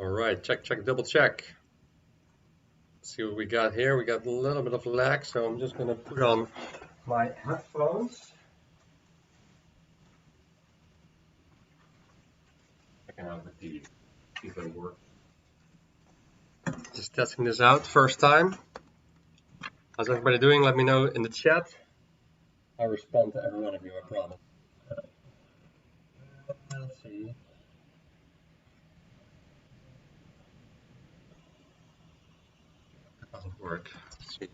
All right, check, double check. Let's see what we got here. We got a little bit of lag, so I'm just gonna put on my headphones. Checking out the keyboard work. Just testing this out, first time. How's everybody doing? Let me know in the chat. I'll respond to every one of you, I promise. Let's see. That doesn't work. Let's see.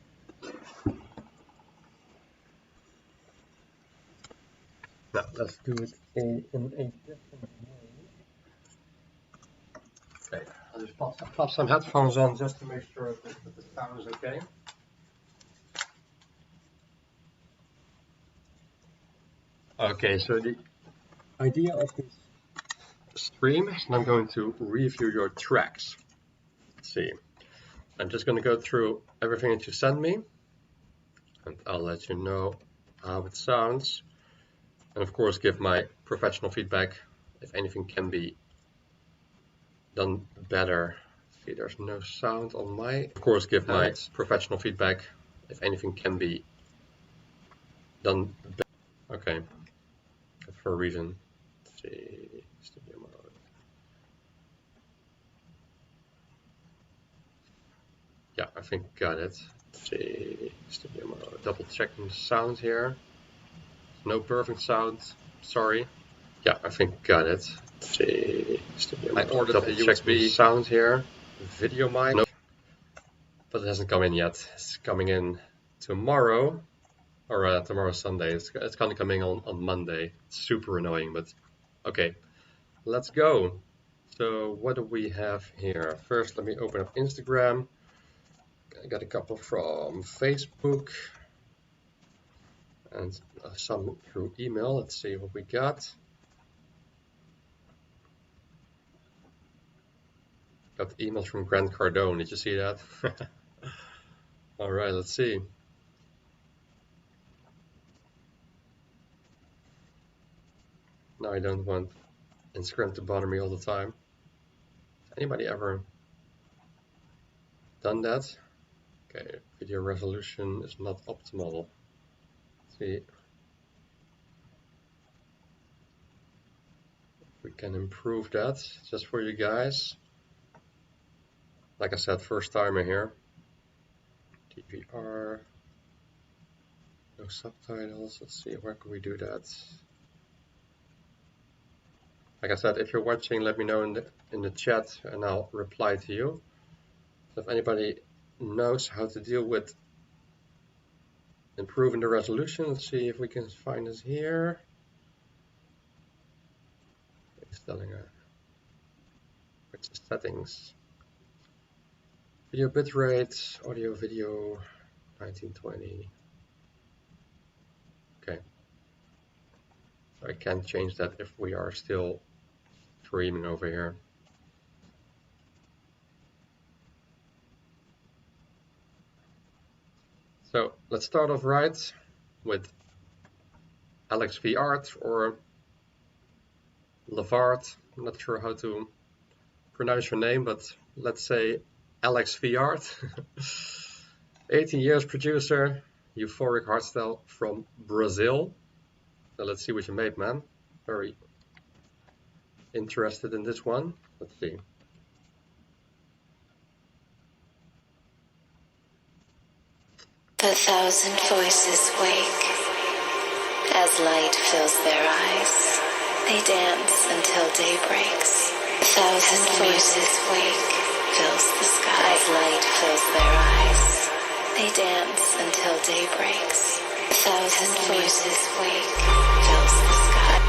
Now, let's do it in a different way. Okay, I'll just pop some headphones on just to make sure that the sound is okay. Okay, so the idea of this stream is I'm going to review your tracks. Let's see. I'm just going to go through everything that you send me, and I'll let you know how it sounds. And of course, give my professional feedback if anything can be done better. See, there's no sound on my. Of course, give my professional feedback if anything can be done better. Okay, for a reason. Let's see, studio mode. Yeah, I think got it. Let's see, studio mode. Double checking the sound here. No perfect sound. Sorry. Yeah, I think got it. Let's see, studio mode. I ordered the USB sound here. Video mic. Nope. But it hasn't come in yet. It's coming in tomorrow. Or tomorrow Sunday. It's kind of coming on Monday. It's super annoying, but okay. Let's go. So what do we have here? First, let me open up Instagram. I got a couple from Facebook. And some through email. Let's see what we got. Got emails from Grant Cardone. Did you see that? All right, let's see. Now I don't want Instagram to bother me all the time. Anybody ever done that? Okay, video resolution is not optimal. Let's see if we can improve that just for you guys. Like I said, first timer here. DVR, no subtitles. Let's see, where can we do that? Like I said, if you're watching, let me know in the chat and I'll reply to you. So if anybody knows how to deal with improving the resolution, let's see if we can find this here. It's telling her which is settings. Video bitrate, audio video 1920. Okay. So I can't change that if we are still streaming over here. So let's start off right with Alex V Art or Lavart. I'm not sure how to pronounce your name, but let's say Alex V Art. 18 years producer, euphoric hardstyle from Brazil. So let's see what you made, man. Very interested in this one. Let's see. The thousand voices wake as light fills their eyes. They dance until day breaks. A thousand voices wake, fills the sky as light fills their eyes. They dance until day breaks. A thousand voices wake, fills the sky.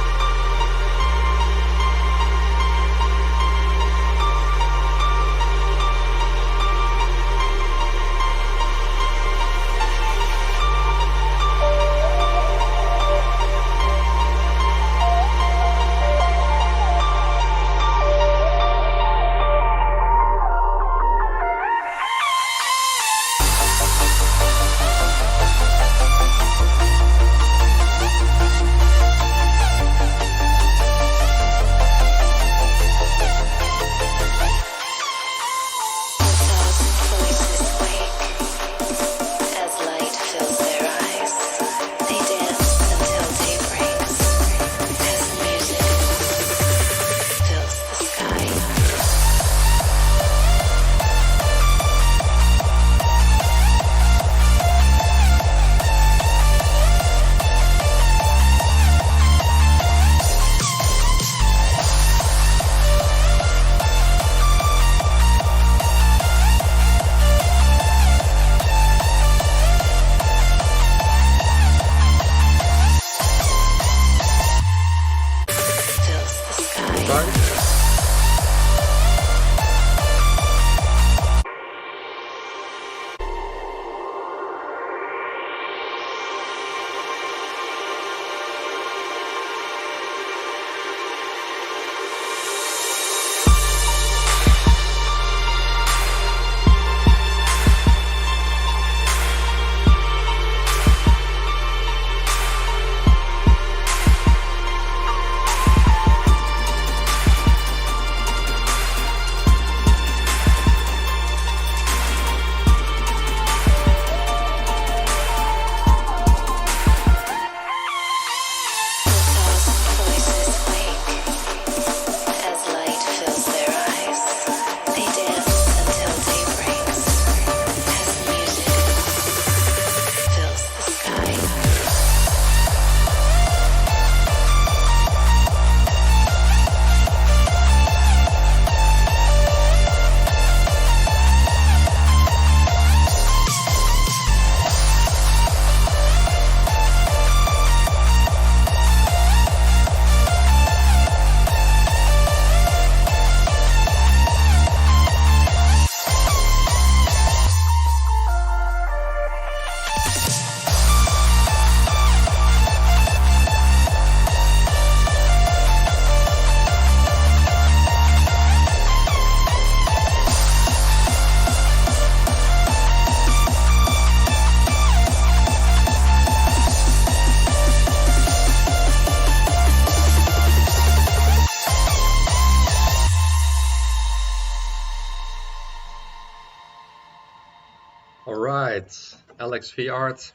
All right, Alex Viart,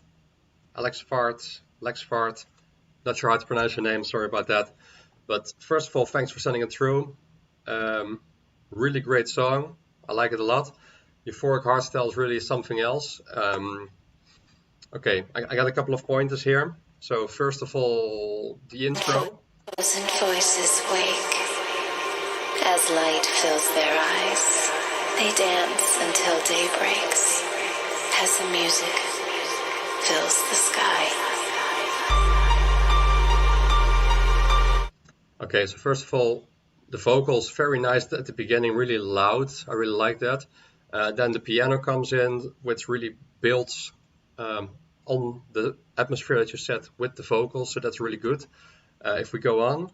Alex Fart, Lex Fart. Not sure how to pronounce your name. Sorry about that. But first of all, thanks for sending it through. Um, really great song. I like it a lot. Euphoric Hardstyle is really something else. Okay, I got a couple of pointers here. So first of all, the intro. 1,000 voices wake as light fills their eyes. They dance until day breaks as the music fills the sky. Okay, so first of all, the vocals very nice at the beginning, really loud. I really like that. Then the piano comes in, which really builds on the atmosphere that you set with the vocals, so that's really good. If we go on,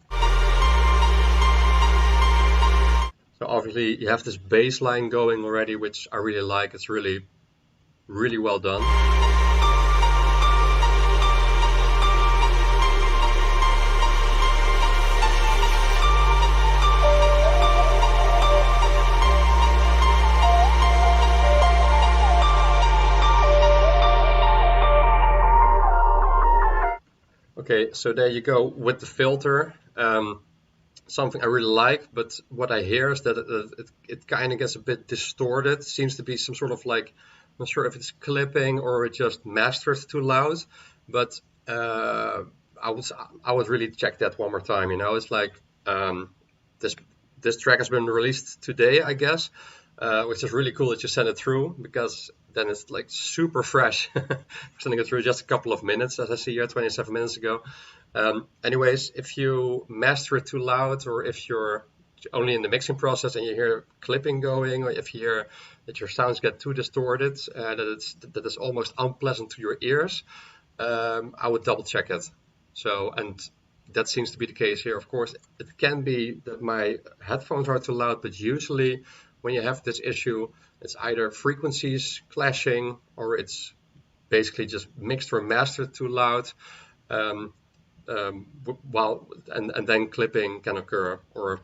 so obviously you have this bass line going already, which I really like. It's really, really well done. Okay, so there you go with the filter. Something I really like, but what I hear is that it kind of gets a bit distorted. Seems to be some sort of like, I'm not sure if it's clipping or it just masters too loud, but I would really check that one more time. You know, it's like this track has been released today, I guess, which is really cool that you send it through, because then it's like super fresh. Sending it through just a couple of minutes, as I see here, 27 minutes ago. Anyways, if you master it too loud, or if you're only in the mixing process and you hear clipping going, or if you hear that your sounds get too distorted, that it's almost unpleasant to your ears, I would double check it. So, and that seems to be the case here. Of course, it can be that my headphones are too loud, but usually when you have this issue, it's either frequencies clashing or it's basically just mixed or mastered too loud. And then clipping can occur, or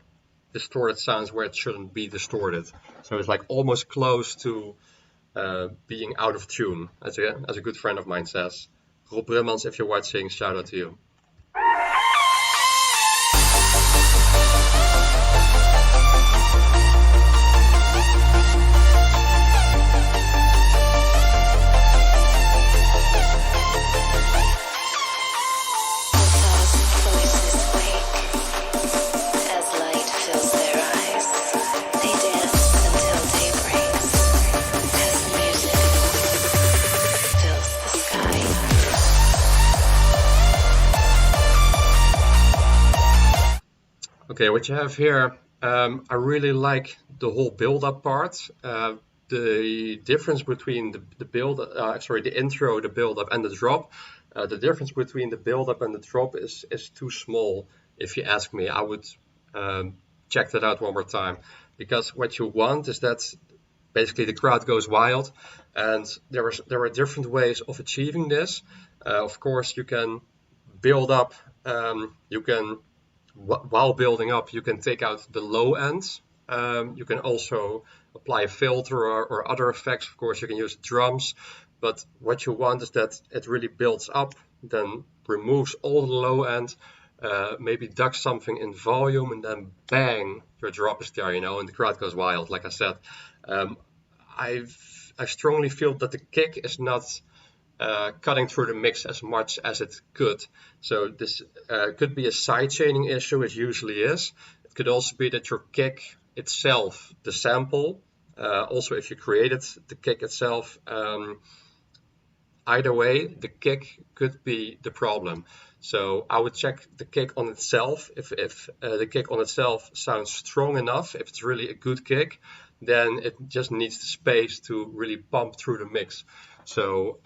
distorted sounds where it shouldn't be distorted. So it's like almost close to being out of tune, as a good friend of mine says. Rob Brummans, if you're watching, shout out to you. Okay, what you have here, I really like the whole build-up part. The difference between the intro, the build-up, and the drop. The difference between the build-up and the drop is too small. If you ask me, I would check that out one more time, because what you want is that basically the crowd goes wild, and there are different ways of achieving this. Of course, you can build up. While building up, you can take out the low ends. You can also apply a filter or other effects. Of course, you can use drums, but what you want is that it really builds up, then removes all the low end, maybe ducks something in volume, and then bang, your drop is there, you know, and the crowd goes wild. Like I said, I strongly feel that the kick is not cutting through the mix as much as it could. So this could be a sidechaining issue, it usually is. It could also be that your kick itself, the sample, also if you created the kick itself, either way, the kick could be the problem. So I would check the kick on itself. If the kick on itself sounds strong enough, if it's really a good kick, then it just needs the space to really pump through the mix. So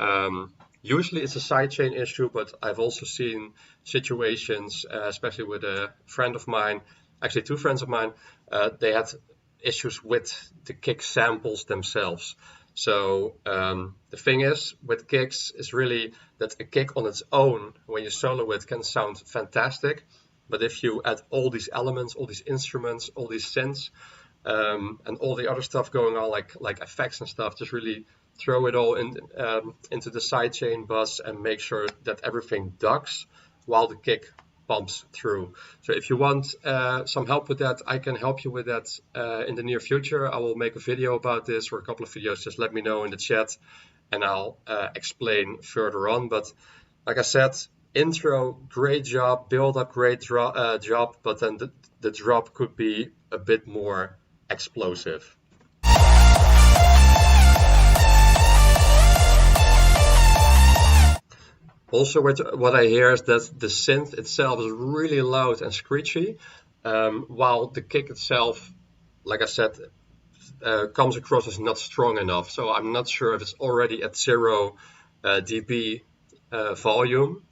usually it's a sidechain issue, but I've also seen situations, especially with a friend of mine, actually two friends of mine, they had issues with the kick samples themselves. So the thing is with kicks is really that a kick on its own, when you solo it, can sound fantastic. But if you add all these elements, all these instruments, all these synths, and all the other stuff going on, like effects and stuff, just really throw it all into the sidechain bus and make sure that everything ducks while the kick pumps through. So if you want some help with that, I can help you with that in the near future. I will make a video about this, or a couple of videos. Just let me know in the chat and I'll explain further on. But like I said, intro, great job, build up, great job, but then the drop could be a bit more explosive. Also, what I hear is that the synth itself is really loud and screechy, while the kick itself, like I said, comes across as not strong enough. So I'm not sure if it's already at 0 dB volume,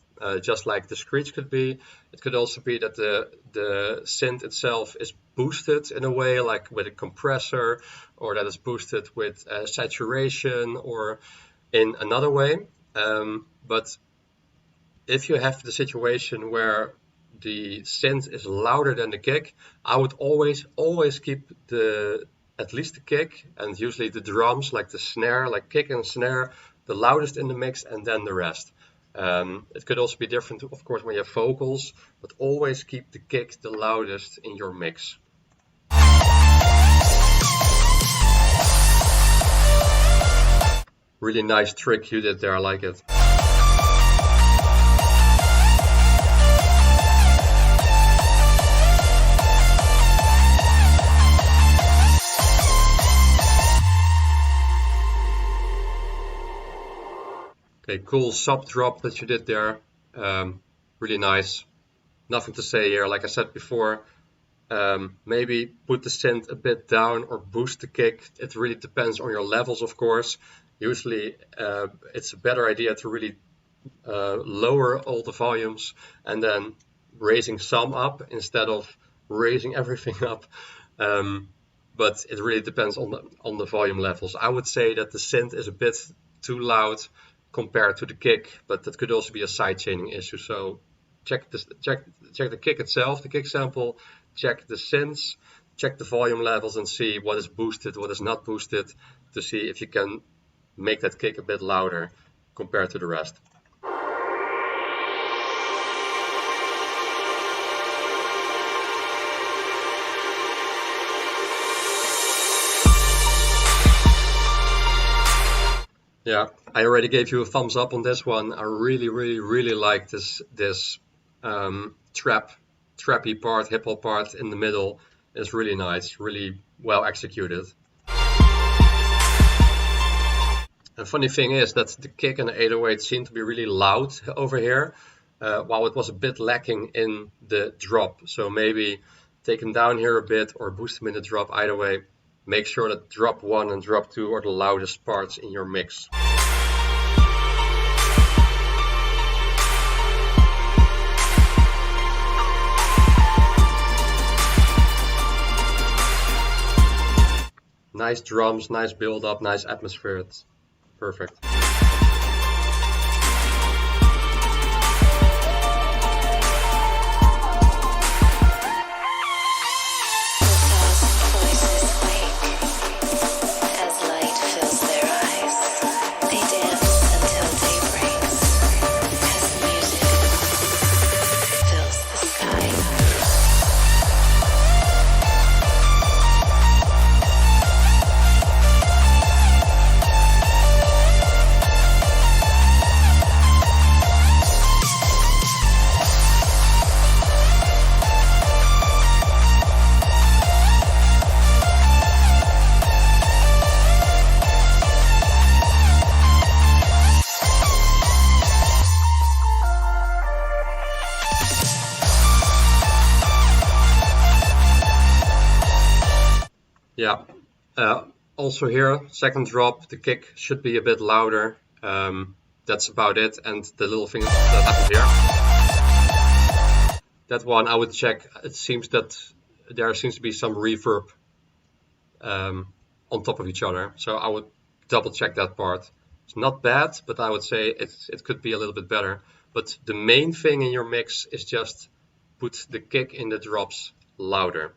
just like the screech could be. It could also be that the synth itself is boosted in a way, like with a compressor, or that it's boosted with saturation, or in another way. But if you have the situation where the synth is louder than the kick, I would always keep at least the kick, and usually the drums, like the snare, like kick and snare, the loudest in the mix, and then the rest. It could also be different, of course, when you have vocals, but always keep the kick the loudest in your mix. Really nice trick you did there, I like it. Okay, cool sub drop that you did there. Really nice. Nothing to say here. Like I said before, maybe put the synth a bit down or boost the kick. It really depends on your levels, of course. Usually it's a better idea to really lower all the volumes and then raising some up instead of raising everything up. But it really depends on the volume levels. I would say that the synth is a bit too loud compared to the kick, but that could also be a sidechaining issue. So check the kick itself, the kick sample, check the synths, check the volume levels, and see what is boosted, what is not boosted, to see if you can make that kick a bit louder compared to the rest. Yeah, I already gave you a thumbs up on this one. I really like this trappy part, hip hop part in the middle. It's really nice, really well executed. And funny thing is that the kick and the 808 seem to be really loud over here, while it was a bit lacking in the drop. So maybe take them down here a bit or boost them in the drop. Either way, make sure that drop 1 and drop 2 are the loudest parts in your mix. Nice drums, nice build up, nice atmosphere. It's perfect. Yeah, also here, second drop, the kick should be a bit louder. That's about it. And the little thing that happened here, that one I would check. It seems that there seems to be some reverb on top of each other. So I would double check that part. It's not bad, but I would say it could be a little bit better. But the main thing in your mix is just put the kick in the drops louder.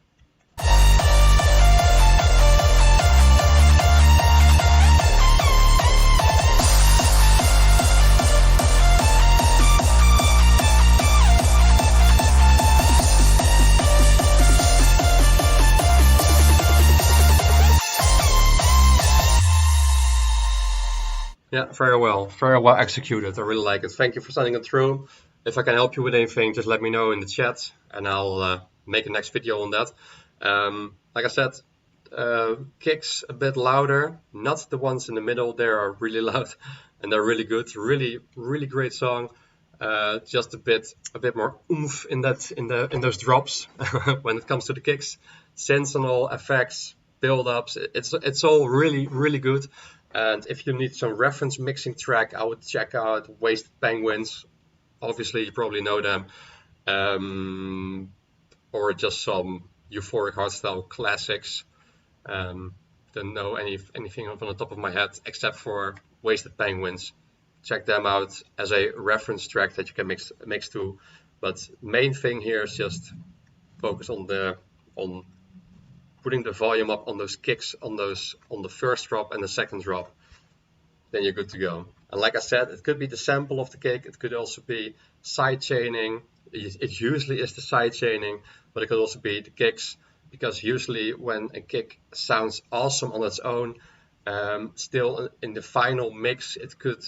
Yeah, very well executed. I really like it. Thank you for sending it through. If I can help you with anything, just let me know in the chat, and I'll make a next video on that. Like I said, kicks a bit louder, not the ones in the middle. They are really loud, and they're really good. Really great song. Just a bit more oomph in those drops when it comes to the kicks, synths and all, effects, build-ups. It's all really good. And if you need some reference mixing track, I would check out Wasted Penguins. Obviously, you probably know them. Or just some euphoric hardstyle classics. Don't know anything from the top of my head except for Wasted Penguins. Check them out as a reference track that you can mix to. But main thing here is just focus on putting the volume up on those kicks on the first drop and the second drop. Then you're good to go. And like I said, it could be the sample of the kick. It could also be side chaining. It usually is the side chaining, but it could also be the kicks, because usually when a kick sounds awesome on its own, still in the final mix it could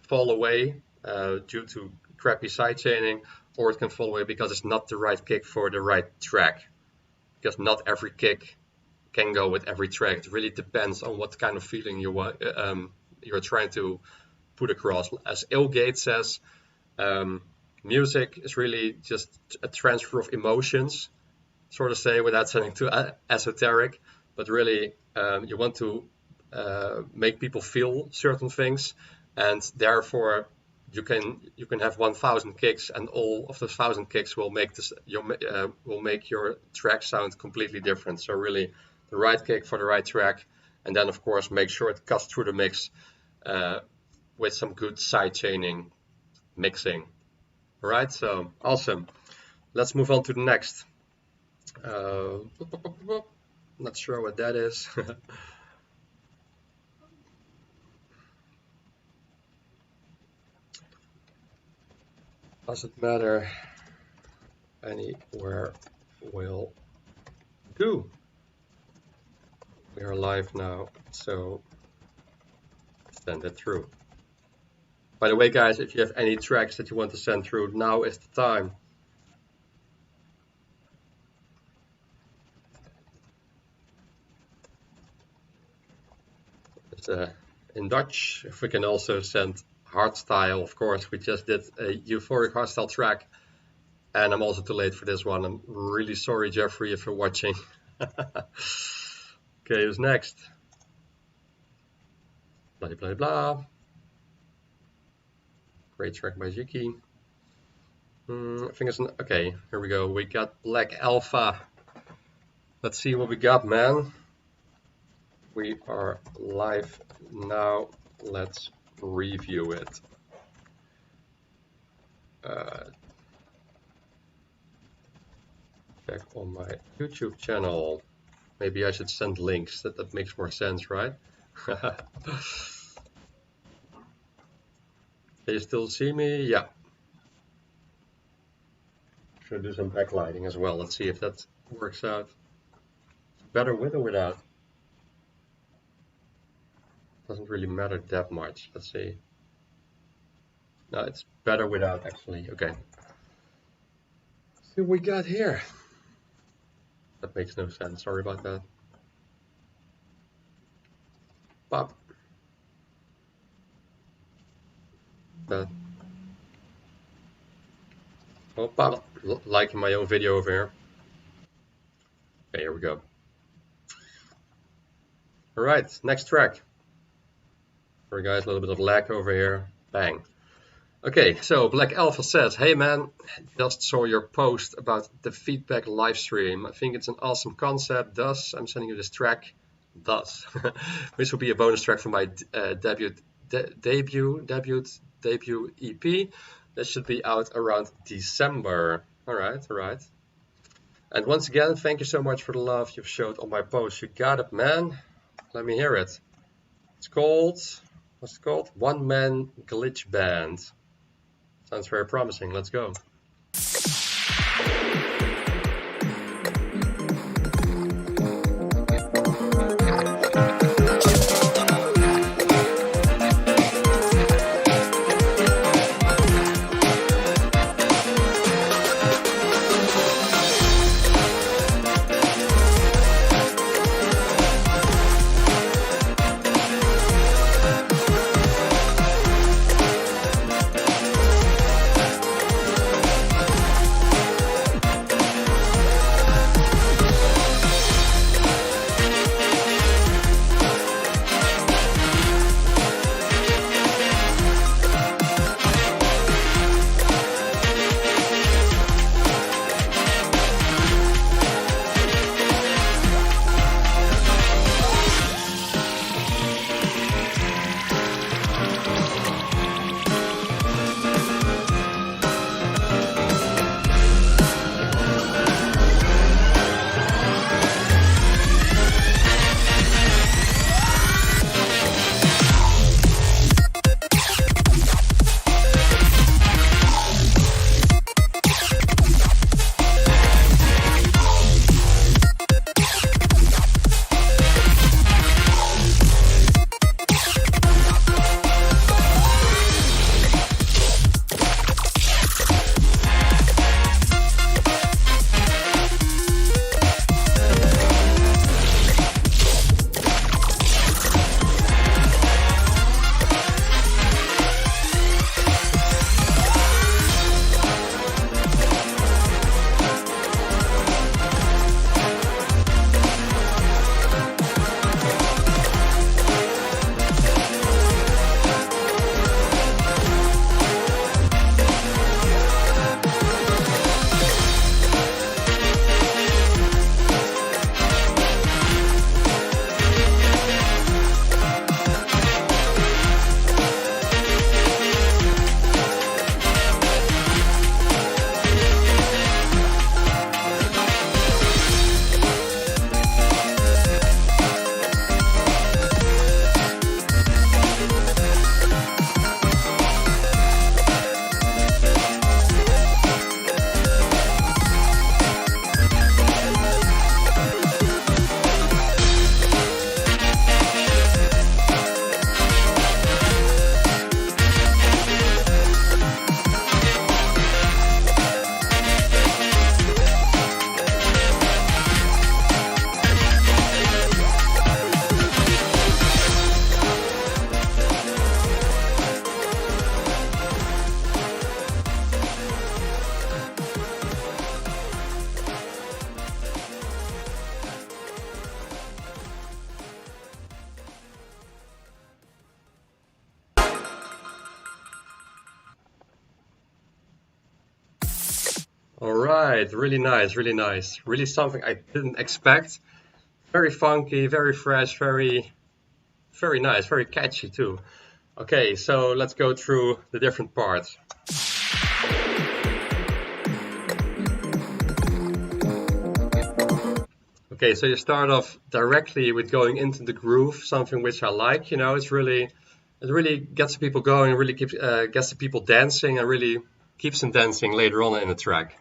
fall away due to crappy side chaining, or it can fall away because it's not the right kick for the right track. Because not every kick can go with every track. It really depends on what kind of feeling you're trying to put across. As Ilgate says, music is really just a transfer of emotions, sort of say, without sounding too esoteric, but really you want to make people feel certain things, and therefore you can have 1,000 kicks, and all of those 1,000 kicks will make your track sound completely different. So really, the right kick for the right track, and then of course make sure it cuts through the mix with some good side chaining mixing. All right, so awesome. Let's move on to the next. Not sure what that is. Doesn't matter. Anywhere will do. We are live now, so send it through. By the way, guys, if you have any tracks that you want to send through, now is the time. It's in Dutch. If we can also send hardstyle, of course. We just did a euphoric hardstyle track, and I'm also too late for this one. I'm really sorry, Jeffrey, if you're watching. Okay, who's next? Blah blah blah. Great track by Ziki. I think it's okay. Here we go. We got Black Alpha. Let's see what we got, man. We are live now. Let's review it. Check on my YouTube channel. Maybe I should send links. That makes more sense, right? Can you still see me? Yeah. Should do some backlighting as well. Let's see if that works out. Better with or without? Doesn't really matter that much. Let's see. No, it's better without, actually. Okay. See what we got here. That makes no sense. Sorry about that. Pop. That. Oh, pop. Liking my own video over here. Okay, here we go. All right, next track. Sorry guys, a little bit of lag over here. Bang. Okay, so Black Alpha says, hey man, just saw your post about the feedback live stream. I think it's an awesome concept. Thus, I'm sending you this track. Thus, which will be a bonus track for my debut EP. That should be out around December. All right. And once again, thank you so much for the love you've showed on my post. You got it, man. Let me hear it. It's called, what's it called? One Man Glitch Band. Sounds very promising. Let's go. All right, really nice, really nice. Really something I didn't expect. Very funky, very fresh, very nice, very catchy too. Okay, so let's go through the different parts. Okay, so you start off directly with going into the groove, something which I like. You know, it really gets the people going, really gets the people dancing, and really keeps them dancing later on in the track.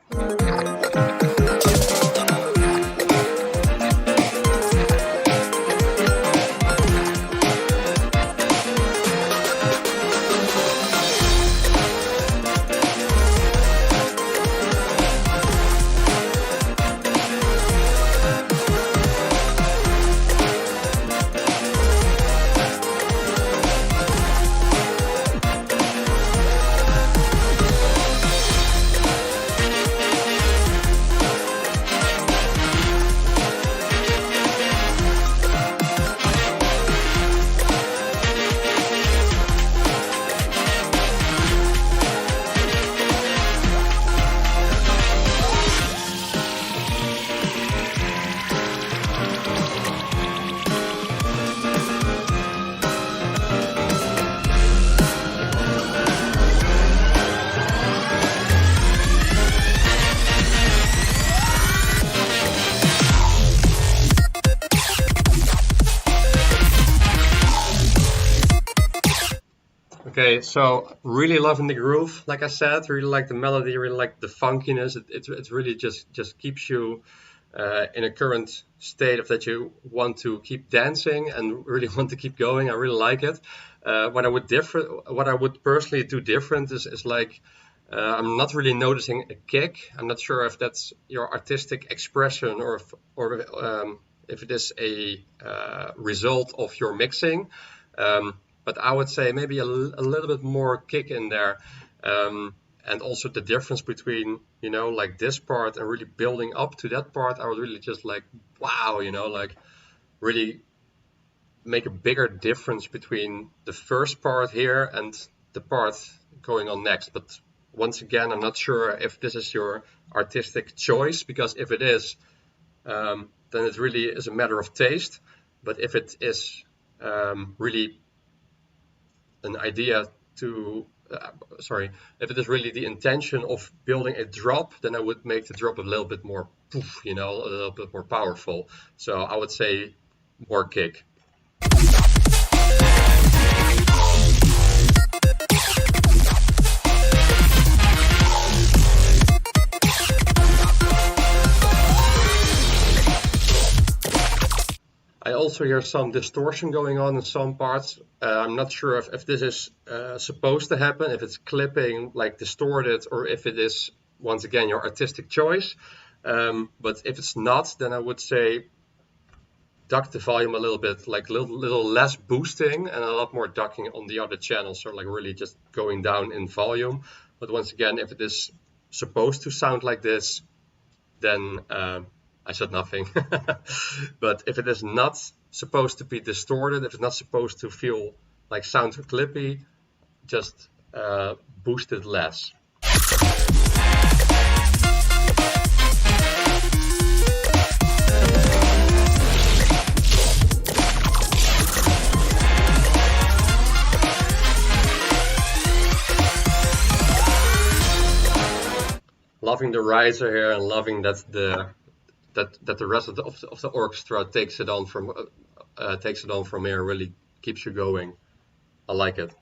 Okay, so really loving the groove, like I said, really like the melody, really like the funkiness. It really just keeps you in a current state of that you want to keep dancing and really want to keep going. I really like it. What I would personally do different is like I'm not really noticing a kick. I'm not sure if that's your artistic expression or if it is a result of your mixing. But I would say maybe a little bit more kick in there. And also the difference between, you know, like this part and really building up to that part, I would really just like, wow, you know, like really make a bigger difference between the first part here and the part going on next. But once again, I'm not sure if this is your artistic choice, because if it is, then it really is a matter of taste. But if it is really an idea to, if it is really the intention of building a drop, then I would make the drop a little bit more poof, you know, a little bit more powerful. So I would say more kick. I also hear some distortion going on in some parts. I'm not sure if this is supposed to happen, if it's clipping, like distorted, or if it is, once again, your artistic choice. But if it's not, then I would say duck the volume a little bit, like a little less boosting and a lot more ducking on the other channels, so like really just going down in volume. But once again, if it is supposed to sound like this, then I said nothing. But if it is not supposed to be distorted, if it's not supposed to feel like sound clippy, just boost it less. Loving the riser here and loving that the rest of the orchestra takes it on from here, really keeps you going. I like it.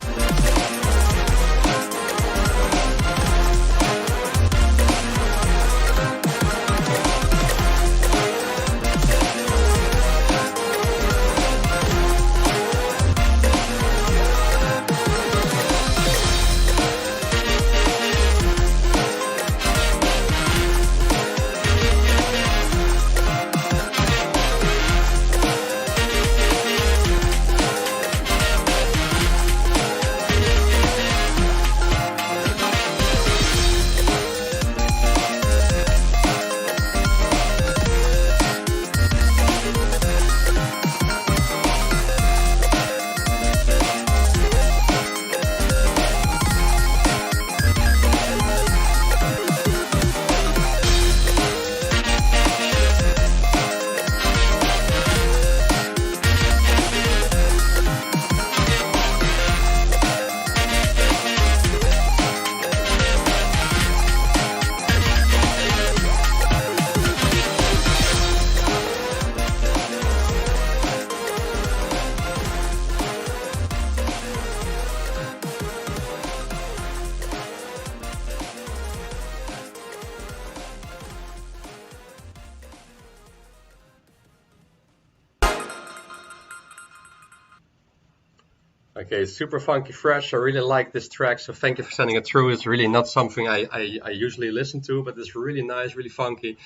Okay, super funky fresh. I really like this track, so thank you for sending it through. It's really not something I usually listen to, but it's really nice, really funky.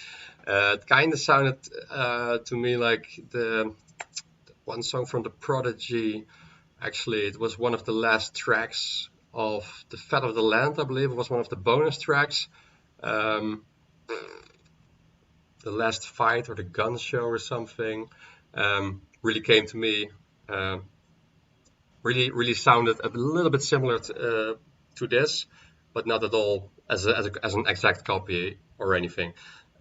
It kind of sounded to me like the one song from The Prodigy. Actually, it was one of the last tracks of The Fat of the Land, I believe. It was one of the bonus tracks. The Last Fight or The Gun Show or something. Really came to me. Really sounded a little bit similar to this, but not at all as an exact copy or anything.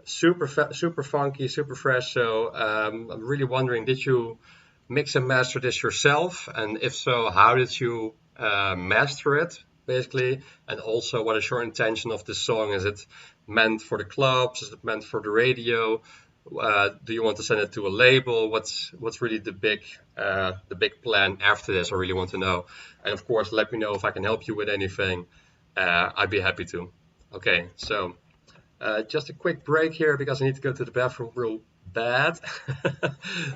Super funky, super fresh. So I'm really wondering, did you mix and master this yourself? And if so, how did you master it, basically? And also, what is your intention of this song? Is it meant for the clubs? Is it meant for the radio? Do you want to send it to a label? What's really the big plan after this? I really want to know. And of course, let me know if I can help you with anything. I'd be happy to. Okay, so just a quick break here because I need to go to the bathroom real bad.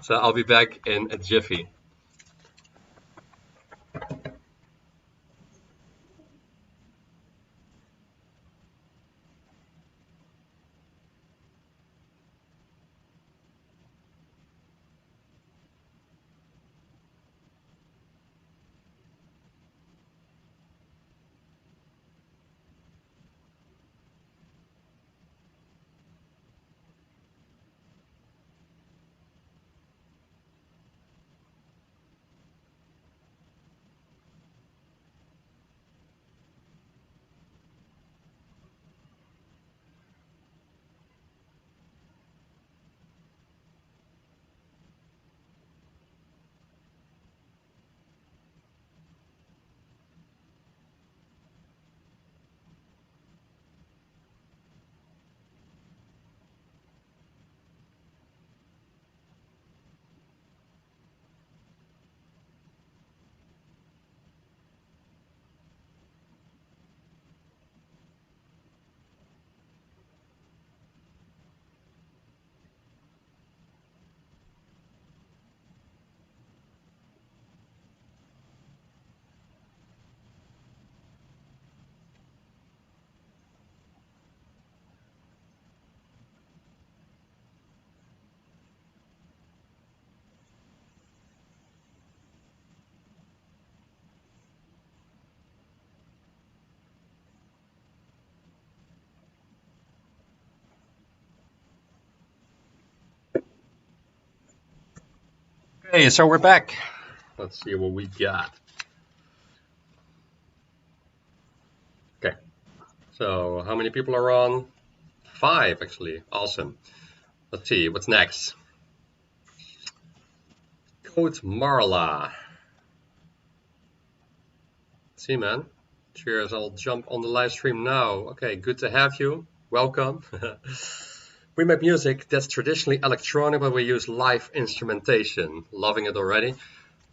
So I'll be back in a jiffy. Okay, so we're back. Let's see what we got. Okay, so how many people are on? 5 actually. Awesome. Let's see what's next. Code Marla. See, man. Cheers. I'll jump on the live stream now. Okay, good to have you. Welcome. We make music that's traditionally electronic, but we use live instrumentation. Loving it already.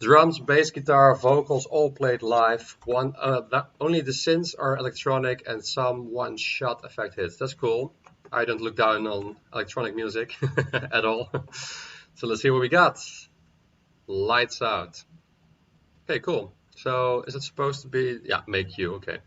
Drums, bass, guitar, vocals, all played live. Only the synths are electronic and some one-shot effect hits. That's cool. I don't look down on electronic music at all. So let's see what we got. Lights out. Okay, cool. So is it supposed to be, yeah, make you, okay.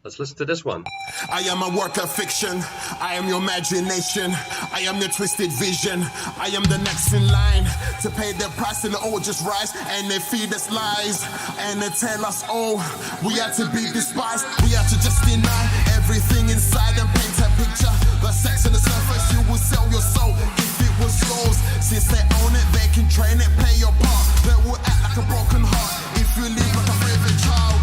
Let's listen to this one. I am a work of fiction. I am your imagination. I am your twisted vision. I am the next in line to pay their price, and the old just rise, and they feed us lies, and they tell us, oh, we have to be despised. We have to just deny everything inside and paint a picture. The sex on the surface, you will sell your soul if it was yours. Since they own it, they can train it, play your part. They will act like a broken heart if you live like a favorite child.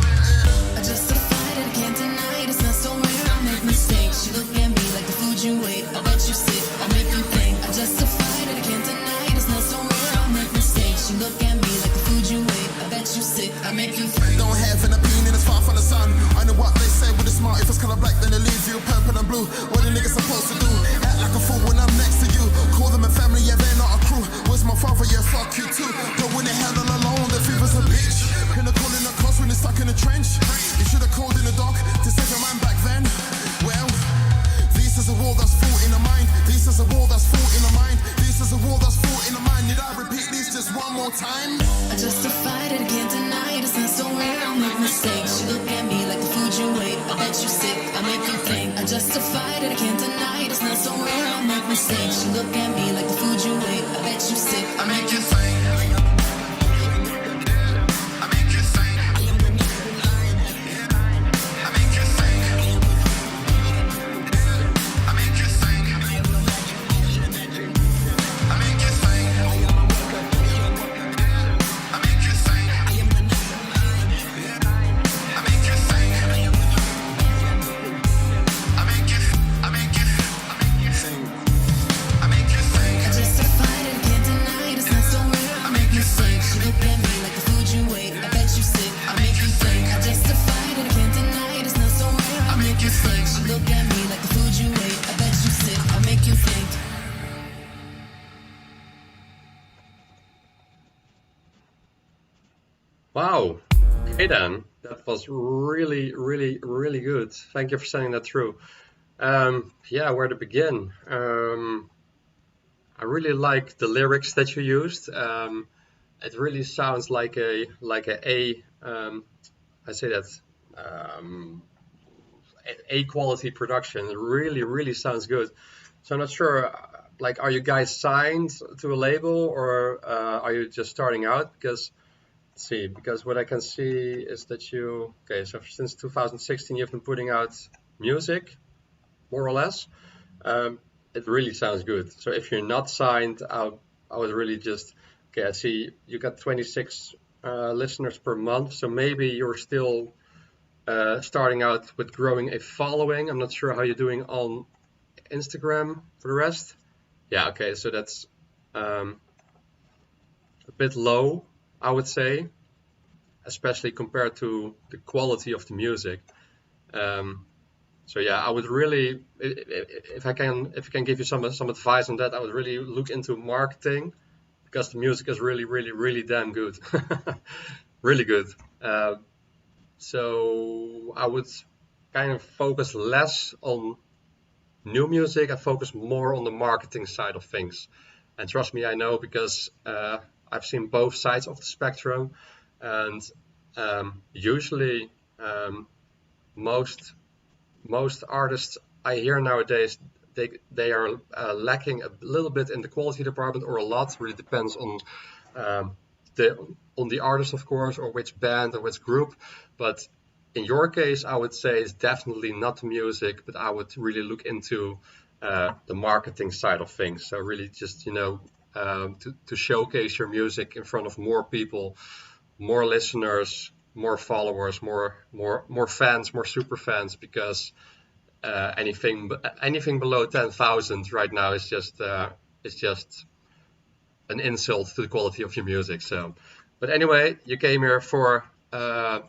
I justified it, can't deny it. It's not so weird. I make mistakes. You look at me like the food you ate. I bet you sit. I make you think. I justified it, I can't deny it. It's not so weird. I make mistakes. You look at me like the food you ate. I bet you sit. I make you think. Don't have an opinion, it's far from the sun. I know what they say with the smart. If it's color black, then they leave you purple and blue. What the niggas supposed to do? Act like a fool when I'm next to you. Call them a family, yeah, they're not a crew. Where's my father? Yeah, fuck you too. But when they handle alone, the fever's a bitch. Can I call in a cost when they're stuck in a trench? You should have called in the dark to save a man back then. Well, this is a war that's fought in the mind. This is a war that's fought in the mind. This is a war that's fought in the mind. Did I repeat this just one more time? I justified it, I can't deny it. I make mistakes. You look at me like the food you ate. I bet you sick, I make you think. I justify it, I can't deny it. It's not so rare, I make mistakes. You look at me like the food you ate. I bet you sick, I make you think. Wow. Okay then. That was really, really, really good. Thank you for sending that through. Yeah, where to begin? I really like the lyrics that you used. It really sounds like I say that a quality production. It really, really sounds good. So I'm not sure. Like, are you guys signed to a label, or are you just starting out? Because see, because what I can see is that okay, so since 2016 you've been putting out music, more or less. It really sounds good. So if you're not signed, I would really just, okay, I see you got 26 listeners per month, so maybe you're still starting out with growing a following. I'm not sure how you're doing on Instagram for the rest. Yeah, okay, so that's a bit low, I would say, especially compared to the quality of the music. So yeah, I would really, if I can give you some advice on that, I would really look into marketing, because the music is really, really, really damn good, really good. So I would kind of focus less on new music and focus more on the marketing side of things. And trust me, I know, because I've seen both sides of the spectrum, and usually most artists I hear nowadays, they are lacking a little bit in the quality department, or a lot. Really depends on the artist, of course, or which band or which group. But in your case, I would say it's definitely not the music, but I would really look into the marketing side of things. So really just, to showcase your music in front of more people, more listeners, more followers, more fans, more super fans, because anything below 10,000 right now is just an insult to the quality of your music. So, but anyway, you came here for a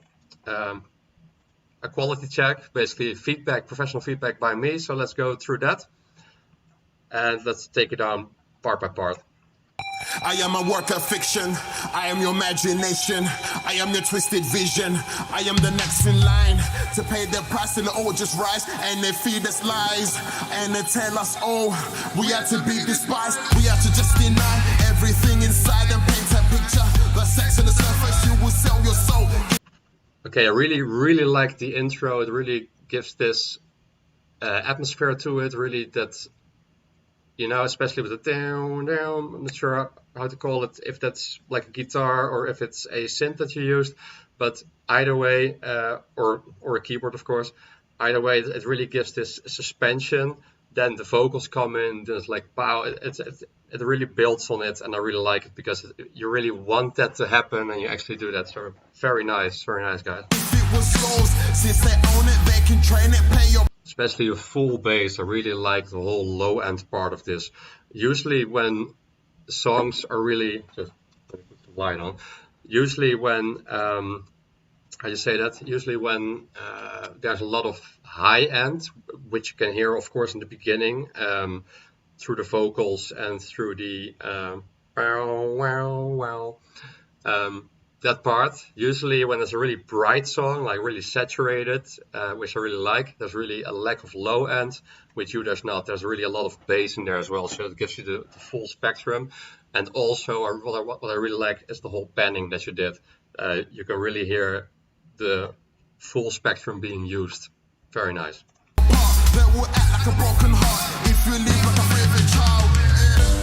quality check, basically feedback, professional feedback by me. So let's go through that, and let's take it on part by part. I am a work of fiction. I am your imagination. I am your twisted vision. I am the next in line to pay the price, and all just rise, and they feed us lies, and they tell us, oh, we have to be despised. We have to just deny everything inside and paint a picture. The sex on the surface, you will sell your soul. Okay, I really, really like the intro. It really gives this atmosphere to it. Really, that, especially with the down. I'm not sure how to call it, if that's like a guitar or if it's a synth that you used, but either way, or a keyboard, of course. Either way, it really gives this suspension. Then the vocals come in. There's like, wow, it really builds on it, and I really like it, because you really want that to happen, and you actually do that. So very nice, guys. Especially a full bass. I really like the whole low end part of this. Usually when songs are really, just put the light on. Usually when how you say that? Usually when there's a lot of high end, which you can hear, of course, in the beginning, through the vocals and through the that part. Usually when it's a really bright song, like really saturated, which I really like, there's really a lack of low end. With you, there's not. There's really a lot of bass in there as well, so it gives you the full spectrum. And also, what I really like is the whole panning that you did. You can really hear the full spectrum being used. Very nice. That will act like a broken heart if you leave like a favorite child.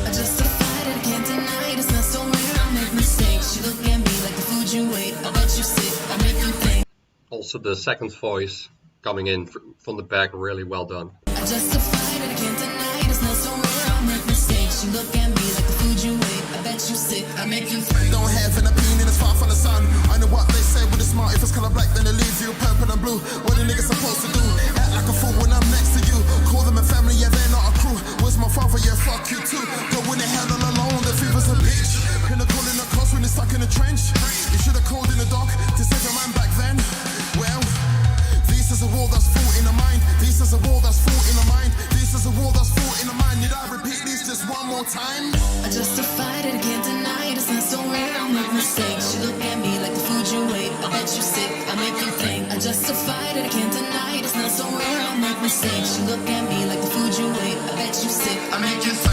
I justified it, I can't deny it. It's not so rare, I make mistakes. You look at me like the food you ate. I bet you sick, I make you think. Also the second voice coming in from the back, really well done. I justified it, I can't deny it. It's not so rare, I make mistakes. You look at me like the food you ate. I bet you sick, I make you think. Don't have an opinion, it's far from the sun. I know what they say with the smart. If it's color black, then they leave you purple and blue. What the niggas supposed to do? Act like a fool when I'm next to you. Call them a family, yeah, they're not a crew. Where's my father? Yeah, fuck you too. Go in the hell all alone, the fever's a bitch. Can I call in the cost when you're stuck in the trench? You should have called in the dock to save your man back then. Well, this is a war that's fought in the mind. This is a war that's fought in the mind. This is a war that's fought in the mind. Need I repeat this just one more time? I justified it, I can't deny it. It's not so rare, I make mistakes. You look at me like the food you ate. I bet you sick, I make you think. I justified it, I can't deny it. It's not so rare, I make mistakes. You look at me like the food you ate. I bet you sick, I make you think.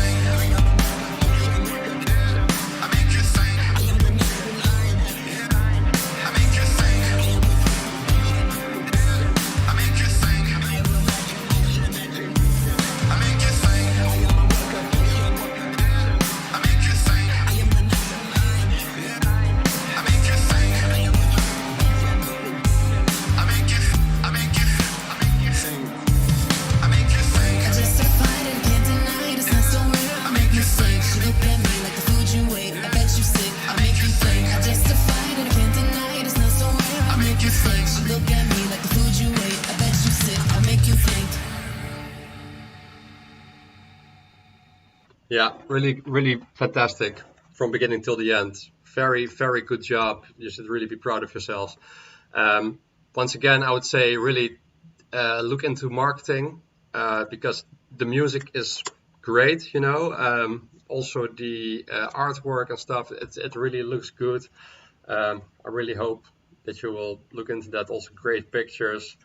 Yeah, really fantastic from beginning till the end. Very good job. You should really be proud of yourselves. Once again, I would say really look into marketing because the music is great, you know. Also the artwork and stuff, it really looks good. I really hope that you will look into that. Also great pictures.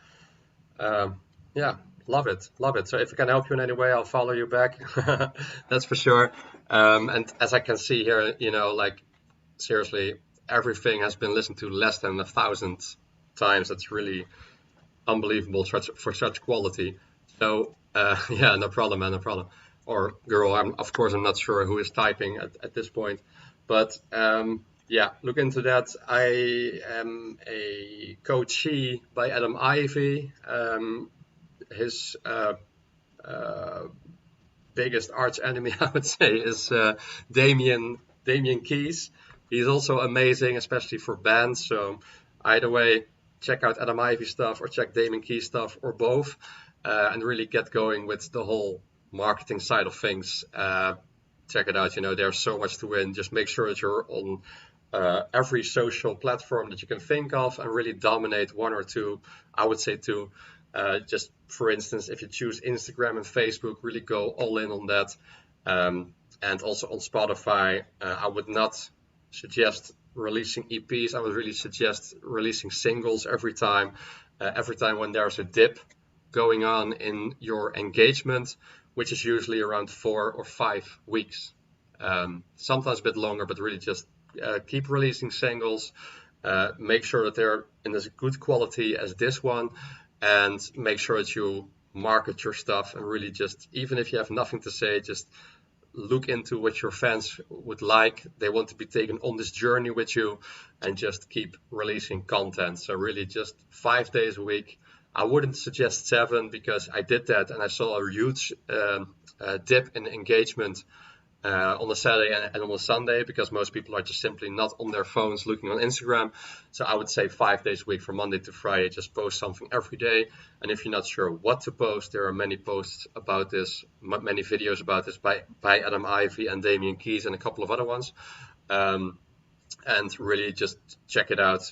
Yeah, love it. So if I can help you in any way, I'll follow you back. That's for sure. And as I can see here, you know, like seriously, everything has been listened to less than 1,000 times. That's really unbelievable for such quality. So yeah, no problem, man, no problem. Or girl, of course I'm not sure who is typing at this point, but yeah, look into that. I am a coachee by Adam Ivy. His biggest arch enemy, I would say, is Damien Keys. He's also amazing, especially for bands. So either way, check out Adam Ivy stuff or check Damien Keys stuff or both, and really get going with the whole marketing side of things. Check it out. You know, there's so much to win. Just make sure that you're on every social platform that you can think of and really dominate one or two. I would say two. Just for instance, if you choose Instagram and Facebook, really go all in on that. And also on Spotify, I would not suggest releasing EPs. I would really suggest releasing singles every time when there's a dip going on in your engagement, which is usually around 4 or 5 weeks. Sometimes a bit longer, but really just keep releasing singles. Make sure that they're in as good quality as this one, and make sure that you market your stuff and really just, even if you have nothing to say, just look into what your fans would like. They want to be taken on this journey with you, and just keep releasing content. So really just 5 days a week. I wouldn't suggest 7, because I did that and I saw a huge dip in engagement on a Saturday and on a Sunday, because most people are just simply not on their phones looking on Instagram. So I would say 5 days a week from Monday to Friday, just post something every day. And if you're not sure what to post, there are many posts about this, many videos about this by Adam Ivy and Damien Keys and a couple of other ones. And really just check it out.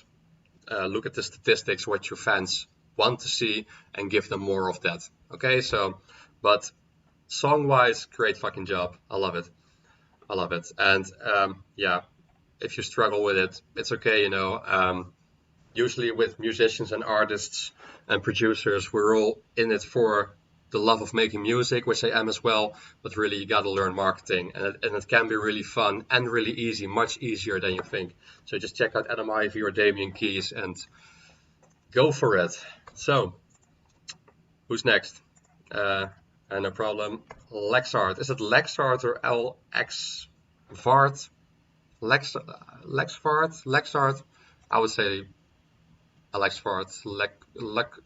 Look at the statistics, what your fans want to see, and give them more of that. Okay, so, but song-wise, great fucking job. I love it. And yeah, if you struggle with it, it's okay, you know. Usually with musicians and artists and producers, we're all in it for the love of making music, which I am as well, but really you gotta learn marketing, and it can be really fun and really easy, much easier than you think. So just check out Adam Ivy or Damien Keys, and go for it. So, who's next? No problem. Lexart. Is it Lexart or LX-Vart? Lexart? I would say Lexart.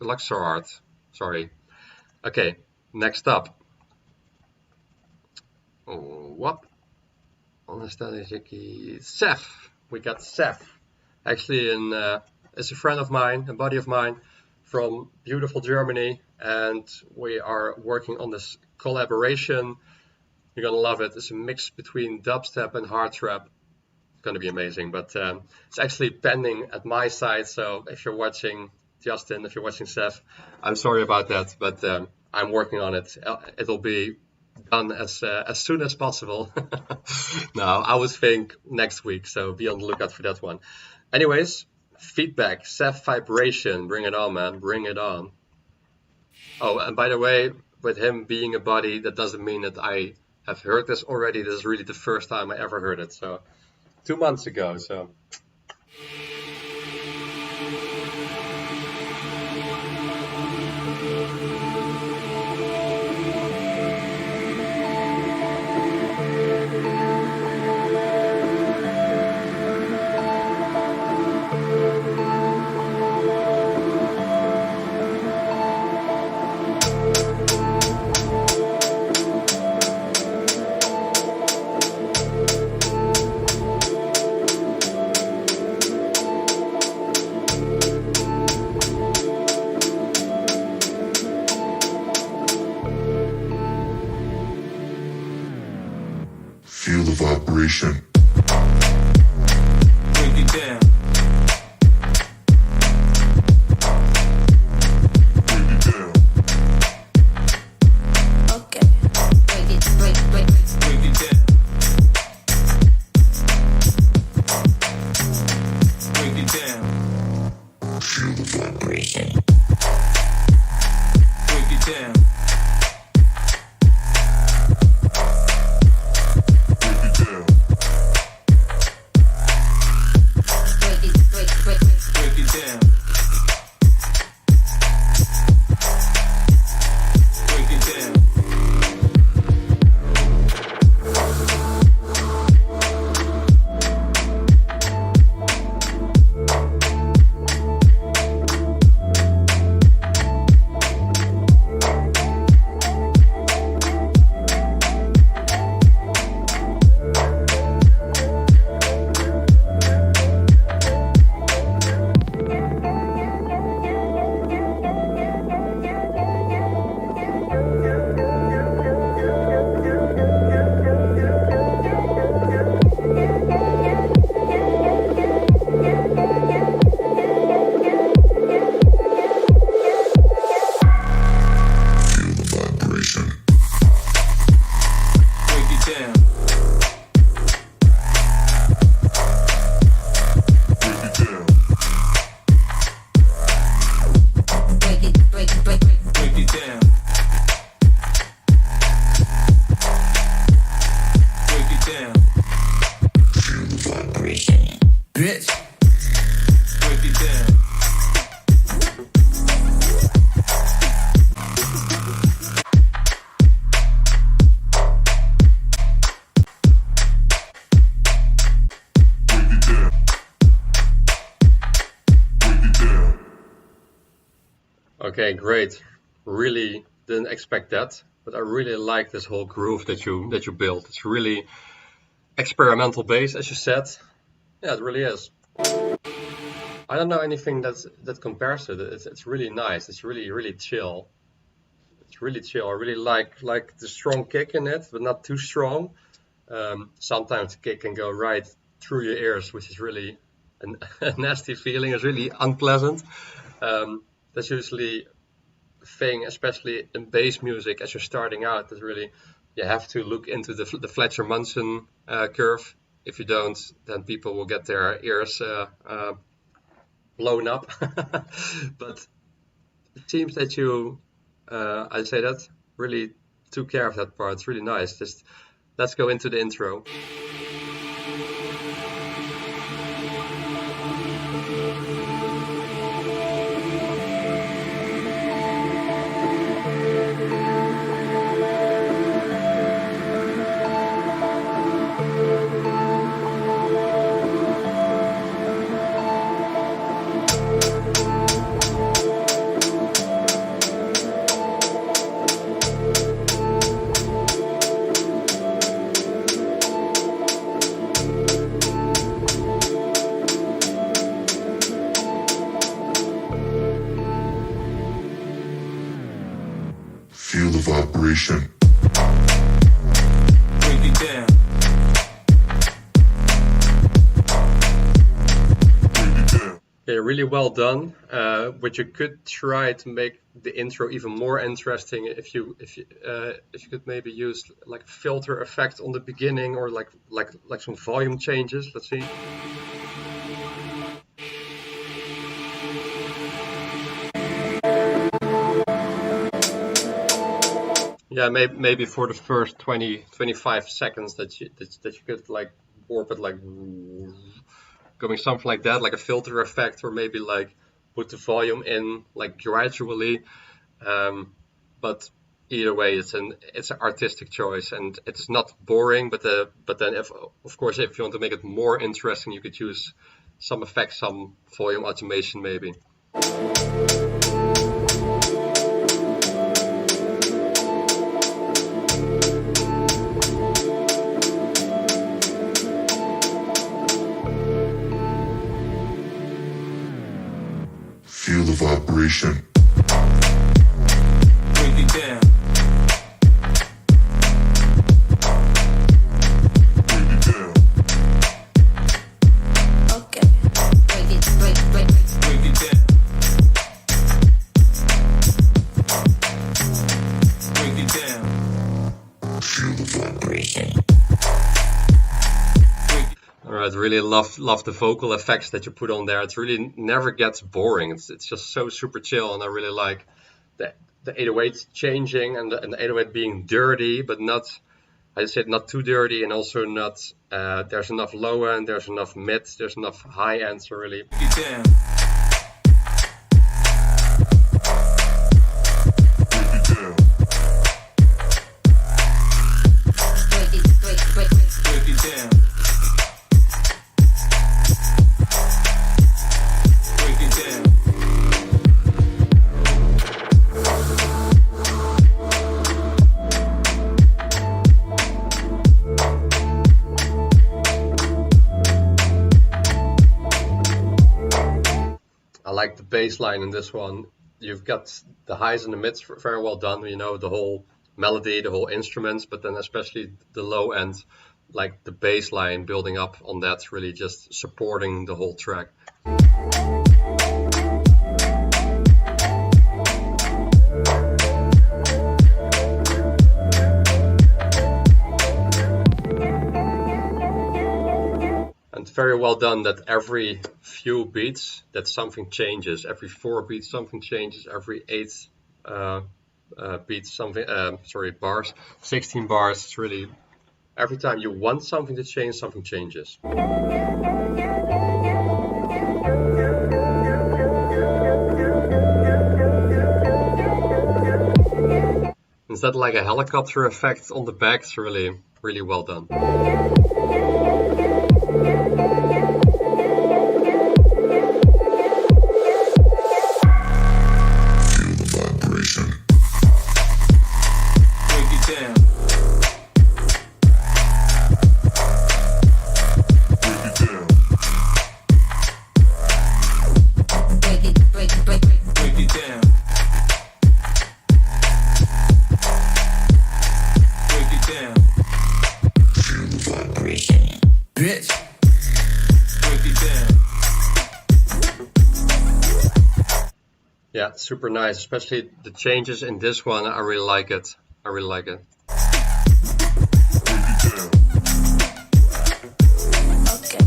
Lexart. Sorry. Okay, next up. What? Seth. We got Seth. Actually, it's a friend of mine, a buddy of mine from beautiful Germany, and we are working on this collaboration. You're gonna love it. It's a mix between dubstep and hard trap. It's gonna be amazing, but it's actually pending at my side. So if you're watching Justin, if you're watching Seth, I'm sorry about that, but I'm working on it. It'll be done as soon as possible. No, I would think next week, so be on the lookout for that one. Anyways, feedback, Seth Vibration, bring it on, man, bring it on. Oh, and by the way, with him being a buddy, that doesn't mean that I have heard this already. This is really the first time I ever heard it, so 2 months ago, so. Feel the vibration. Break it down. Break it down. Okay. Break it, break Break it down. Break it down. Feel the vibration. Break it down. Break it down. break it, break, break. Break it down. Break it down. Feel the vibration. Break it down. Break it down. Break it, break, break. Break it down. Break it down. Feel the vibration. Bitch. Break it down. Break it down. Break it down. Okay, great. Really didn't expect that, but I really like this whole groove that you built. It's really experimental bass, as you said. Yeah, it really is. I don't know anything that compares to it. It's really nice. It's really chill. It's really chill. I really like the strong kick in it, but not too strong. Sometimes the kick can go right through your ears, which is really a nasty feeling. It's really unpleasant. That's usually a thing, especially in bass music as you're starting out. That really you have to look into the Fletcher-Munson curve. If you don't, then people will get their ears blown up. But it seems that you, I say that, really took care of that part. It's really nice. Just let's go into the intro. vibration. Break it down. Okay, really well done. But you could try to make the intro even more interesting if you could maybe use like a filter effect on the beginning, or like some volume changes. Let's see. Yeah, maybe for the first 20-25 seconds that you could like warp it, like going something like that, like a filter effect, or maybe like put the volume in like gradually. But either way, it's an artistic choice, and it's not boring. But then of course if you want to make it more interesting, you could use some effects, some volume automation maybe. Feel the vibration. Break it down. Break it down. Okay. Break it, break Break it down. Break it down. Feel the vibration. Alright, really love the vocal effects that you put on there. It really never gets boring. It's just so super chill, and I really like the 808 changing and the 808 being dirty, but not, I said, not too dirty, and also not there's enough low end, there's enough mid, there's enough high end, so really. Break it down. Break it down. break it, break it. Break it down. Break it down. I like the bass line in this one. You've got the highs and the mids very well done, you know, the whole melody, the whole instruments, but then especially the low end, like the bass line building up on that, really just supporting the whole track. And very well done that every few beats that something changes, every 4 beats something changes, every 8 beats something, bars, 16 bars. It's really, every time you want something to change, something changes. Instead, like a helicopter effect on the back, it's really, really well done. Feel the vibration. Break it down. Break it down. Break it, break it, break it. Break it down. Break it down. Feel the vibration. Bitch. Break it down. Yeah, super nice, especially the changes in this one. I really like it. I really like it. Break it down. Okay.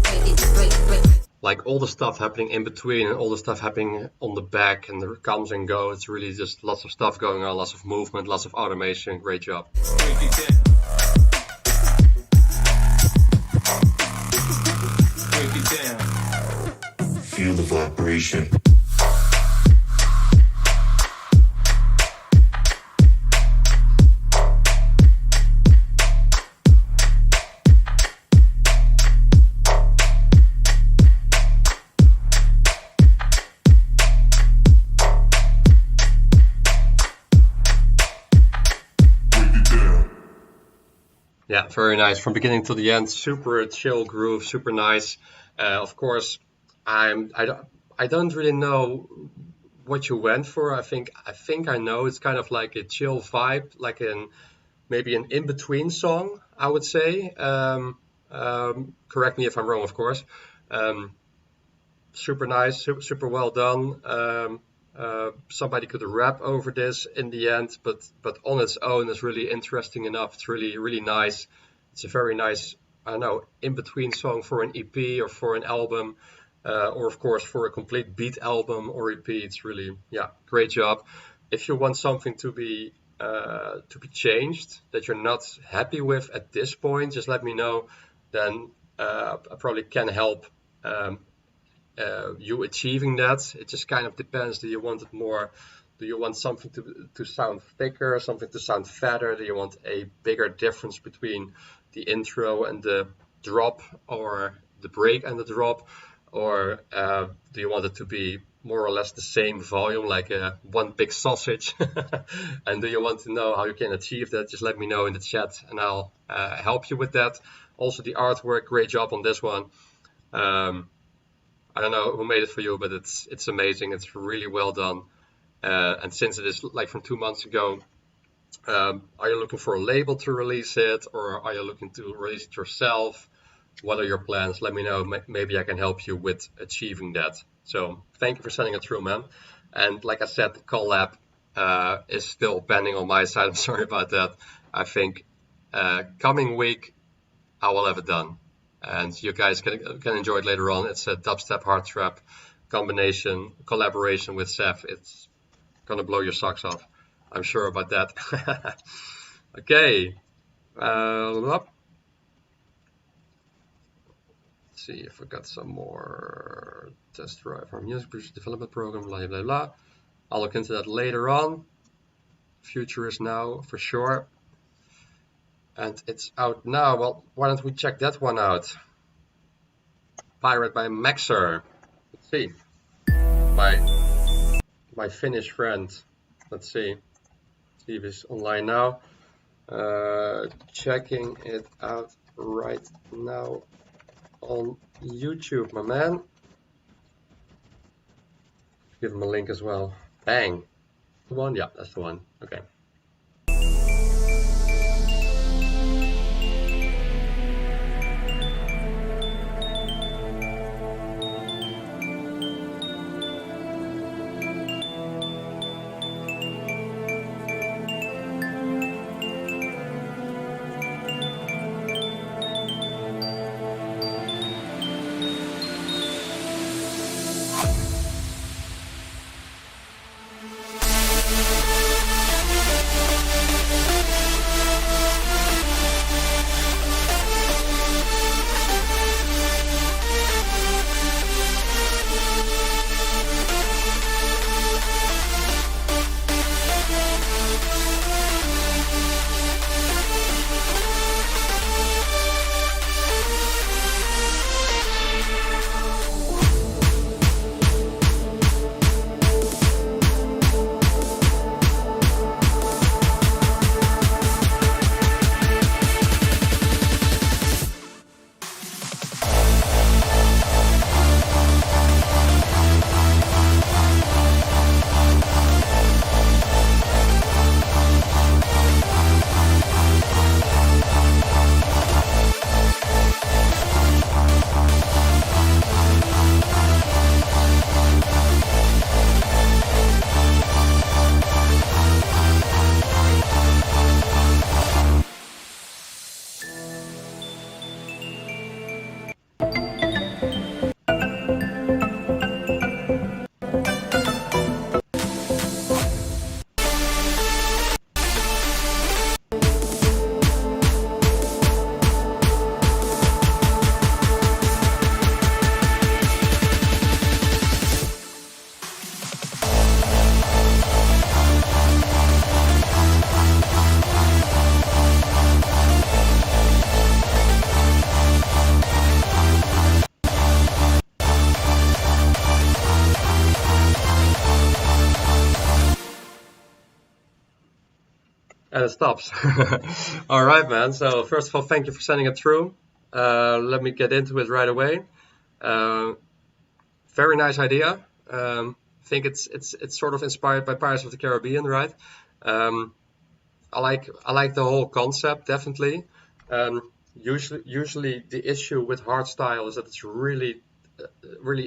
Break it, break it, break it. Like all the stuff happening in between and all the stuff happening on the back and the comes and go. It's really just lots of stuff going on, lots of movement, lots of automation. Great job. Break it down. Break it down. Feel the vibration. Yeah, very nice from beginning to the end. Super chill groove, super nice. Of course, I don't really know what you went for. I think I know. It's kind of like a chill vibe, like maybe an in-between song, I would say. Correct me if I'm wrong, of course. Super nice, super well done. Somebody could rap over this in the end, but on its own is really interesting enough. It's really nice. It's a very nice, I don't know, in-between song for an EP or for an album, or of course for a complete beat album or EP. It's really, yeah, great job. If you want something to be changed that you're not happy with at this point, just let me know. Then I probably can help you achieving that. It just kind of depends. Do you want it more? Do you want something to sound thicker, something to sound fatter? Do you want a bigger difference between the intro and the drop, or the break and the drop? Or do you want it to be more or less the same volume, like one big sausage? And do you want to know how you can achieve that? Just let me know in the chat and I'll help you with that. Also the artwork, great job on this one. I don't know who made it for you, but it's amazing. It's really well done. And since it is like from 2 months ago, are you looking for a label to release it, or are you looking to release it yourself? What are your plans? Let me know. Maybe I can help you with achieving that. So thank you for sending it through, man. And like I said, the collab is still pending on my side. I'm sorry about that. I think coming week I will have it done, and you guys can enjoy it later on. It's a dubstep hard trap collaboration with Seth. It's gonna blow your socks off. I'm sure about that. Okay. Let's see if I got some more. Test drive our music producer development program, blah blah blah. I'll look into that later on. Future is now for sure. And it's out now. Well, why don't we check that one out? Pirate by Maxer. Let's see. My Finnish friend. Let's see. See if he's online now. Checking it out right now on YouTube, my man. Give him a link as well. Bang. The one? Yeah, that's the one. Okay. And it stops. All right, man. So first of all, thank you for sending it through. Let me get into it right away. Very nice idea. think it's sort of inspired by Pirates of the Caribbean, right? I like the whole concept, definitely. Usually the issue with hardstyle is that it's really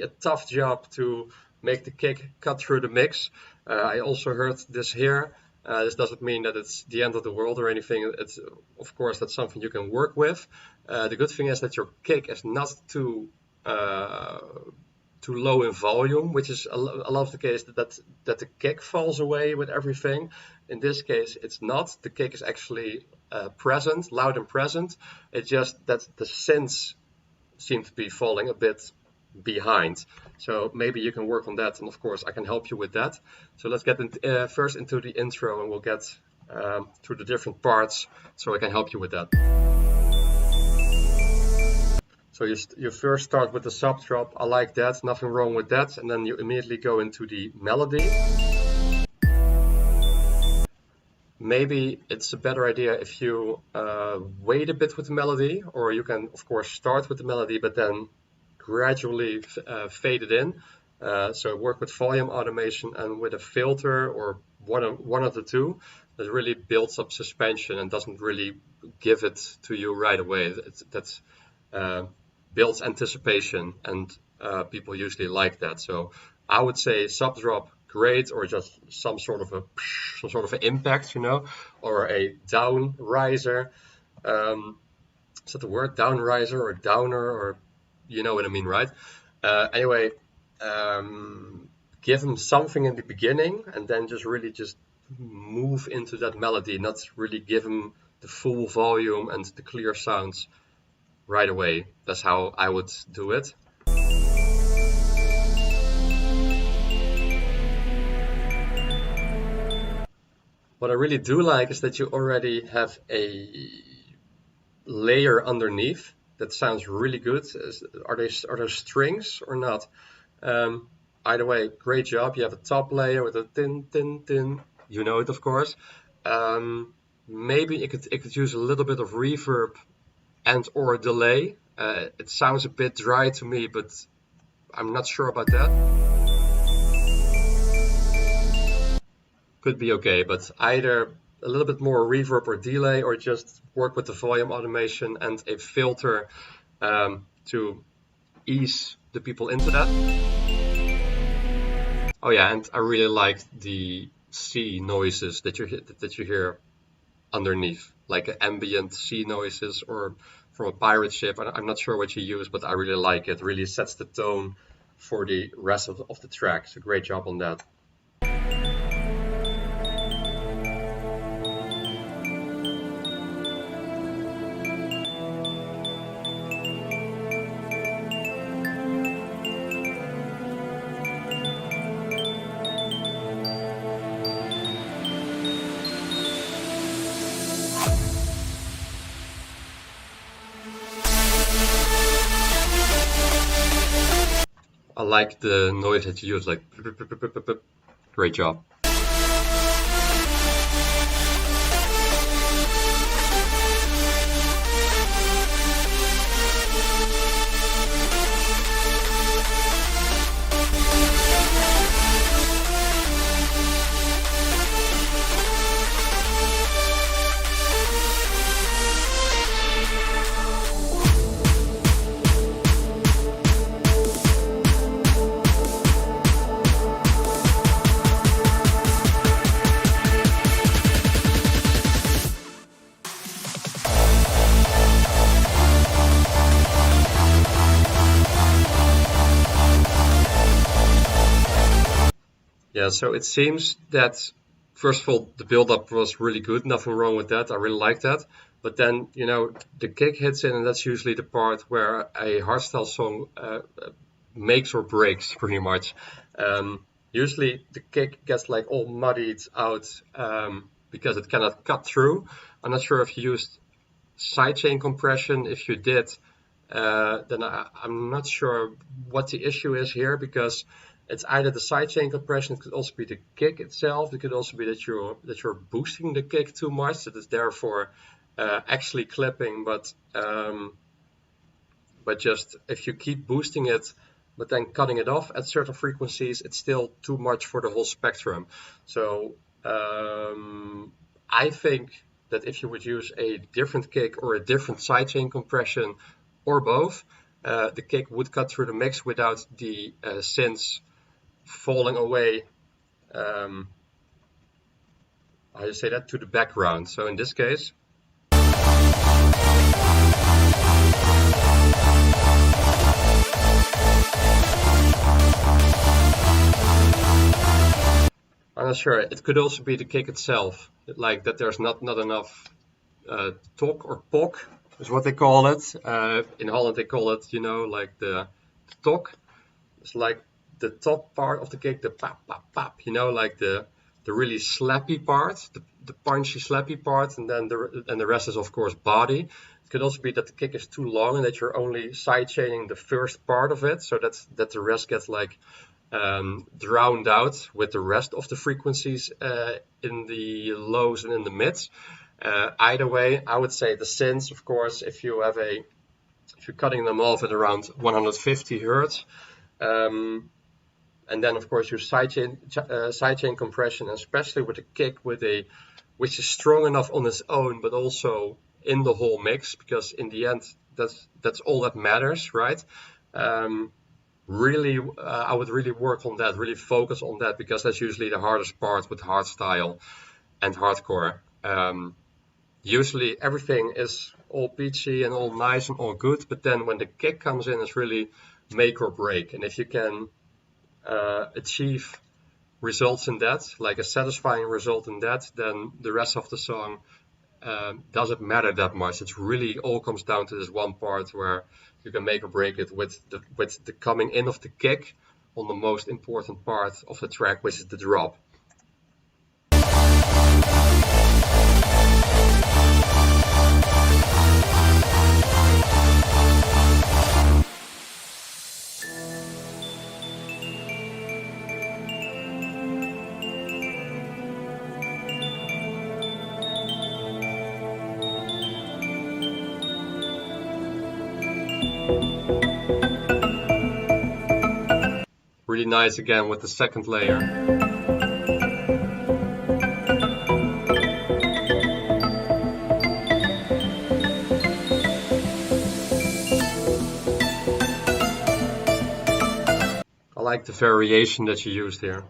a tough job to make the kick cut through the mix. I also heard this here. This doesn't mean that it's the end of the world or anything. It's, of course, that's something you can work with. The good thing is that your kick is not too low in volume, which is a lot of the case that the kick falls away with everything. In this case, it's not. The kick is actually present, loud and present. It's just that the synths seem to be falling a bit behind. So maybe you can work on that, and of course I can help you with that. So let's get first into the intro, and we'll get through the different parts so I can help you with that. So you first start with the sub drop. I like that, nothing wrong with that. And then you immediately go into the melody. Maybe it's a better idea if you wait a bit with the melody, or you can of course start with the melody but then gradually fade it in. So work with volume automation and with a filter, or one of the two, that really builds up suspension and doesn't really give it to you right away. That's builds anticipation, and people usually like that. So I would say sub drop, great, or just some sort of an impact, you know, or a down riser. Is that the word, down riser or downer, or you know what I mean, right? Anyway, give them something in the beginning, and then just move into that melody, not really give them the full volume and the clear sounds right away. That's how I would do it. What I really do like is that you already have a layer underneath that sounds really good. Are there strings or not? Either way, great job. You have a top layer with a tin tin tin. You know it, of course. Maybe it could use a little bit of reverb and or delay. It sounds a bit dry to me, but I'm not sure about that. Could be okay, but either a little bit more reverb or delay, or just work with the volume automation and a filter to ease the people into that. Oh yeah, and I really like the sea noises that you hear underneath, like ambient sea noises, or from a pirate ship. I'm not sure what you use, but I really like it. It really sets the tone for the rest of the track. So great job on that. I like the noise that you use, like great job. Yeah, so it seems that, first of all, the build-up was really good, nothing wrong with that, I really like that. But then, you know, the kick hits in, and that's usually the part where a hardstyle song makes or breaks, pretty much. Usually the kick gets like all muddied out because it cannot cut through. I'm not sure if you used sidechain compression. If you did, then I'm not sure what the issue is here, because it's either the sidechain compression, it could also be the kick itself, it could also be that you're boosting the kick too much, that is therefore actually clipping, but just if you keep boosting it but then cutting it off at certain frequencies, it's still too much for the whole spectrum. So I think that if you would use a different kick or a different sidechain compression or both, the kick would cut through the mix without the synths falling away, how do you say that, to the background. So in this case, I'm not sure. It could also be the kick itself, like that there's not enough tok or pok is what they call it. In Holland they call it, you know, like the tok. It's like the top part of the kick, the pap pap pap, you know, like the really slappy part, the punchy slappy part, and then the rest is of course body. It could also be that the kick is too long and that you're only sidechaining the first part of it, so that the rest gets like drowned out with the rest of the frequencies in the lows and in the mids. Either way, I would say the synths, of course, if you're cutting them off at around 150 hertz, and then of course your sidechain compression, especially with a kick which is strong enough on its own, but also in the whole mix, because in the end that's all that matters, right? Really, I would really work on that, really focus on that, because that's usually the hardest part with hardstyle and hardcore. Usually everything is all peachy and all nice and all good, but then when the kick comes in, it's really make or break. And if you can achieve results in that, like a satisfying result in that, then the rest of the song doesn't matter that much. It's really all comes down to this one part where you can make or break it with the coming in of the kick on the most important part of the track, which is the drop. Really nice again with the second layer. I like the variation that you used here.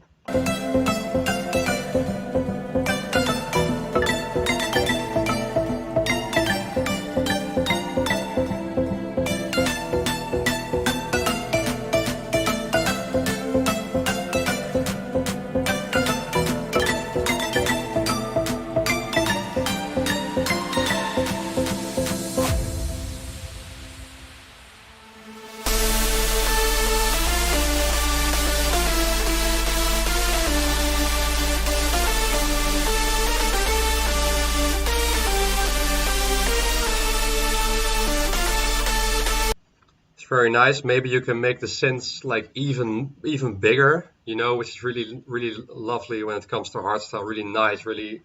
Very nice. Maybe you can make the synths like even bigger, you know, which is really lovely when it comes to hardstyle. Really nice, really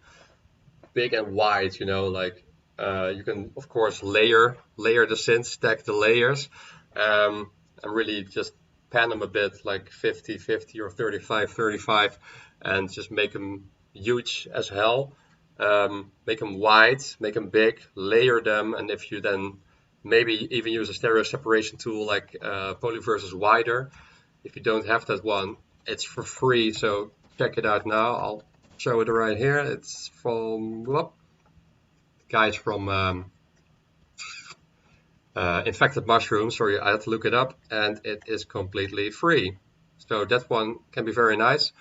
big and wide, you know, like you can of course layer the synths, stack the layers, and really just pan them a bit, like 50-50 or 35-35, and just make them huge as hell. Make them wide, make them big, layer them, and if you then maybe even use a stereo separation tool like Polyverse's Wider. If you don't have that one, it's for free, so check it out now. I'll show it right here. It's from guys from Infected Mushrooms. Sorry, I had to look it up, and it is completely free. So that one can be very nice.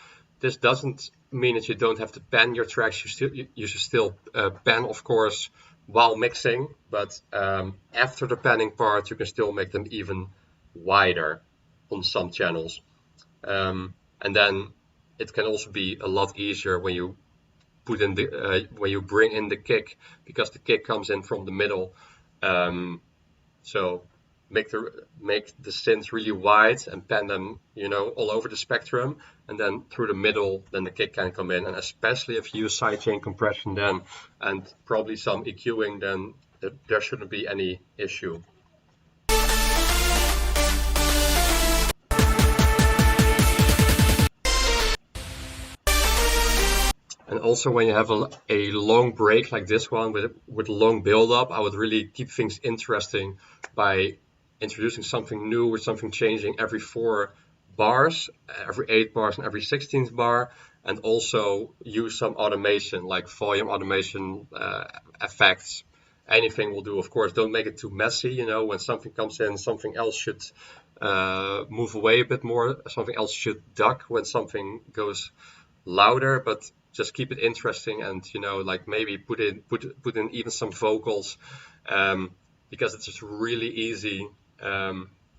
This doesn't mean that you don't have to pan your tracks. You should still pan, of course, while mixing, but after the panning part you can still make them even wider on some channels, and then it can also be a lot easier when you put in the when you bring in the kick, because the kick comes in from the middle. So make the synths really wide and pan them, you know, all over the spectrum, and then through the middle, then the kick can come in. And especially if you use sidechain compression then, and probably some EQing, then there shouldn't be any issue. also when you have a long break like this one with long build up, I would really keep things interesting by introducing something new or something changing every 4 bars, every 8 bars and every 16th bar, and also use some automation like volume automation, effects. Anything will do, of course. Don't make it too messy, you know. When something comes in, something else should move away a bit more. Something else should duck when something goes louder, but just keep it interesting, and you know, like maybe put in even some vocals, because it's just really easy.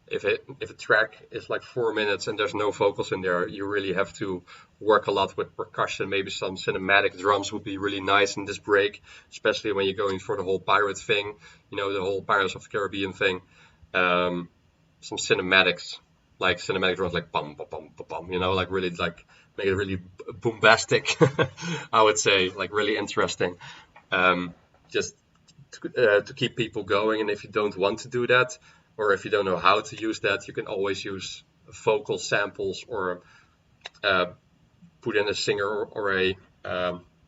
If a track is like 4 minutes and there's no vocals in there, you really have to work a lot with percussion. Maybe some cinematic drums would be really nice in this break, especially when you're going for the whole pirate thing, you know, the whole Pirates of the Caribbean thing. Some cinematics, like cinematic drums, like bum bum bum bum bum, you know, like really like make it really bombastic. I would say, like really interesting, just to keep people going. And if you don't want to do that, or if you don't know how to use that, you can always use vocal samples, or put in a singer or a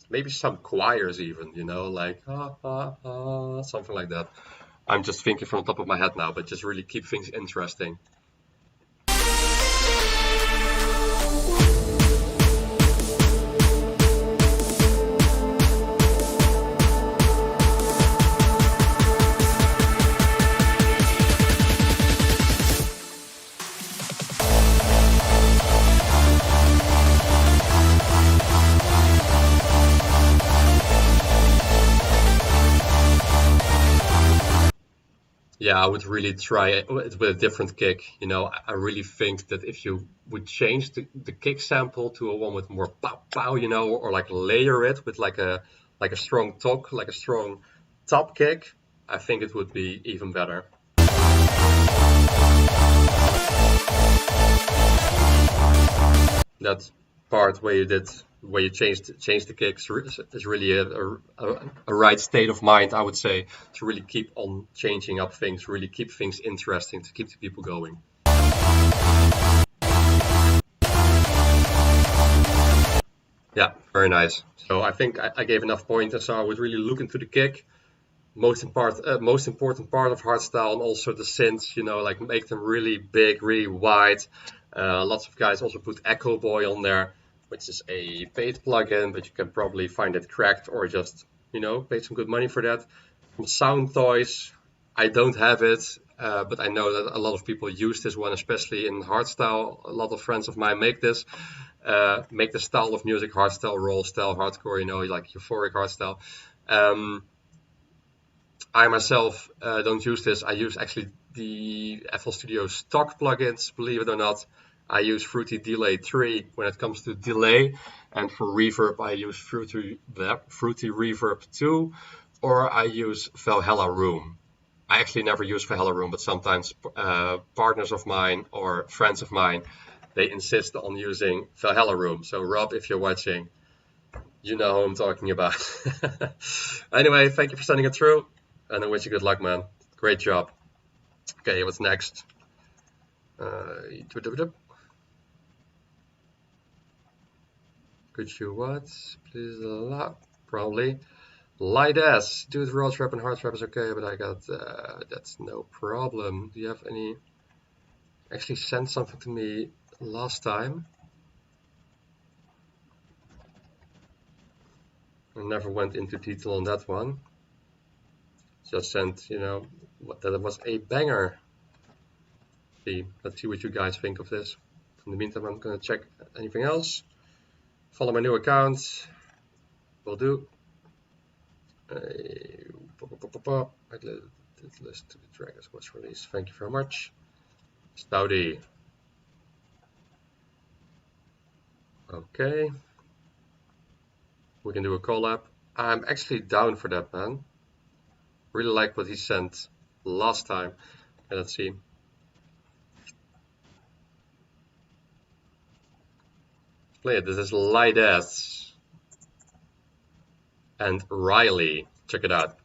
maybe some choirs even, you know, like something like that. I'm just thinking from the top of my head now, but just really keep things interesting. Yeah, I would really try it with a different kick. You know, I really think that if you would change the kick sample to a one with more pow pow, you know, or like layer it with like a strong top, like a strong top kick, I think it would be even better. That part where you changed the kicks is really a right state of mind, I would say, to really keep on changing up things, really keep things interesting, to keep the people going. Yeah, very nice. So I think I gave enough pointers. So I would really look into the kick, most important part of hardstyle, and also the synths. You know, like make them really big, really wide. Lots of guys also put Echo Boy on there, which is a paid plugin, but you can probably find it cracked or just, you know, pay some good money for that. From Sound Toys, I don't have it, but I know that a lot of people use this one, especially in hardstyle. A lot of friends of mine make this style of music, hardstyle, roll style, hardcore, you know, like euphoric hardstyle. I myself don't use this. I use actually the FL Studio stock plugins, believe it or not. I use Fruity Delay 3 when it comes to delay, and for reverb I use Fruity Reverb 2, or I use Valhalla Room. I actually never use Valhalla Room, but sometimes partners of mine or friends of mine, they insist on using Valhalla Room. So Rob, if you're watching, you know who I'm talking about. Anyway, thank you for sending it through, and I wish you good luck, man. Great job. Okay, what's next? Could you what? Please allow. Probably. Light S. Dude, raw trap and hard trap is okay, but I got that's no problem. Do you have any? Actually sent something to me last time. I never went into detail on that one. Just sent, you know, that it was a banger. Let's see what you guys think of this. In the meantime, I'm gonna check anything else. Follow my new account. Will do. List to the Dragon's Watch release. Thank you very much. Stouty. Okay. We can do a collab. I'm actually down for that, man. Really like what he sent last time. Okay, let's see. Play it. This is Light S and Riley. Check it out.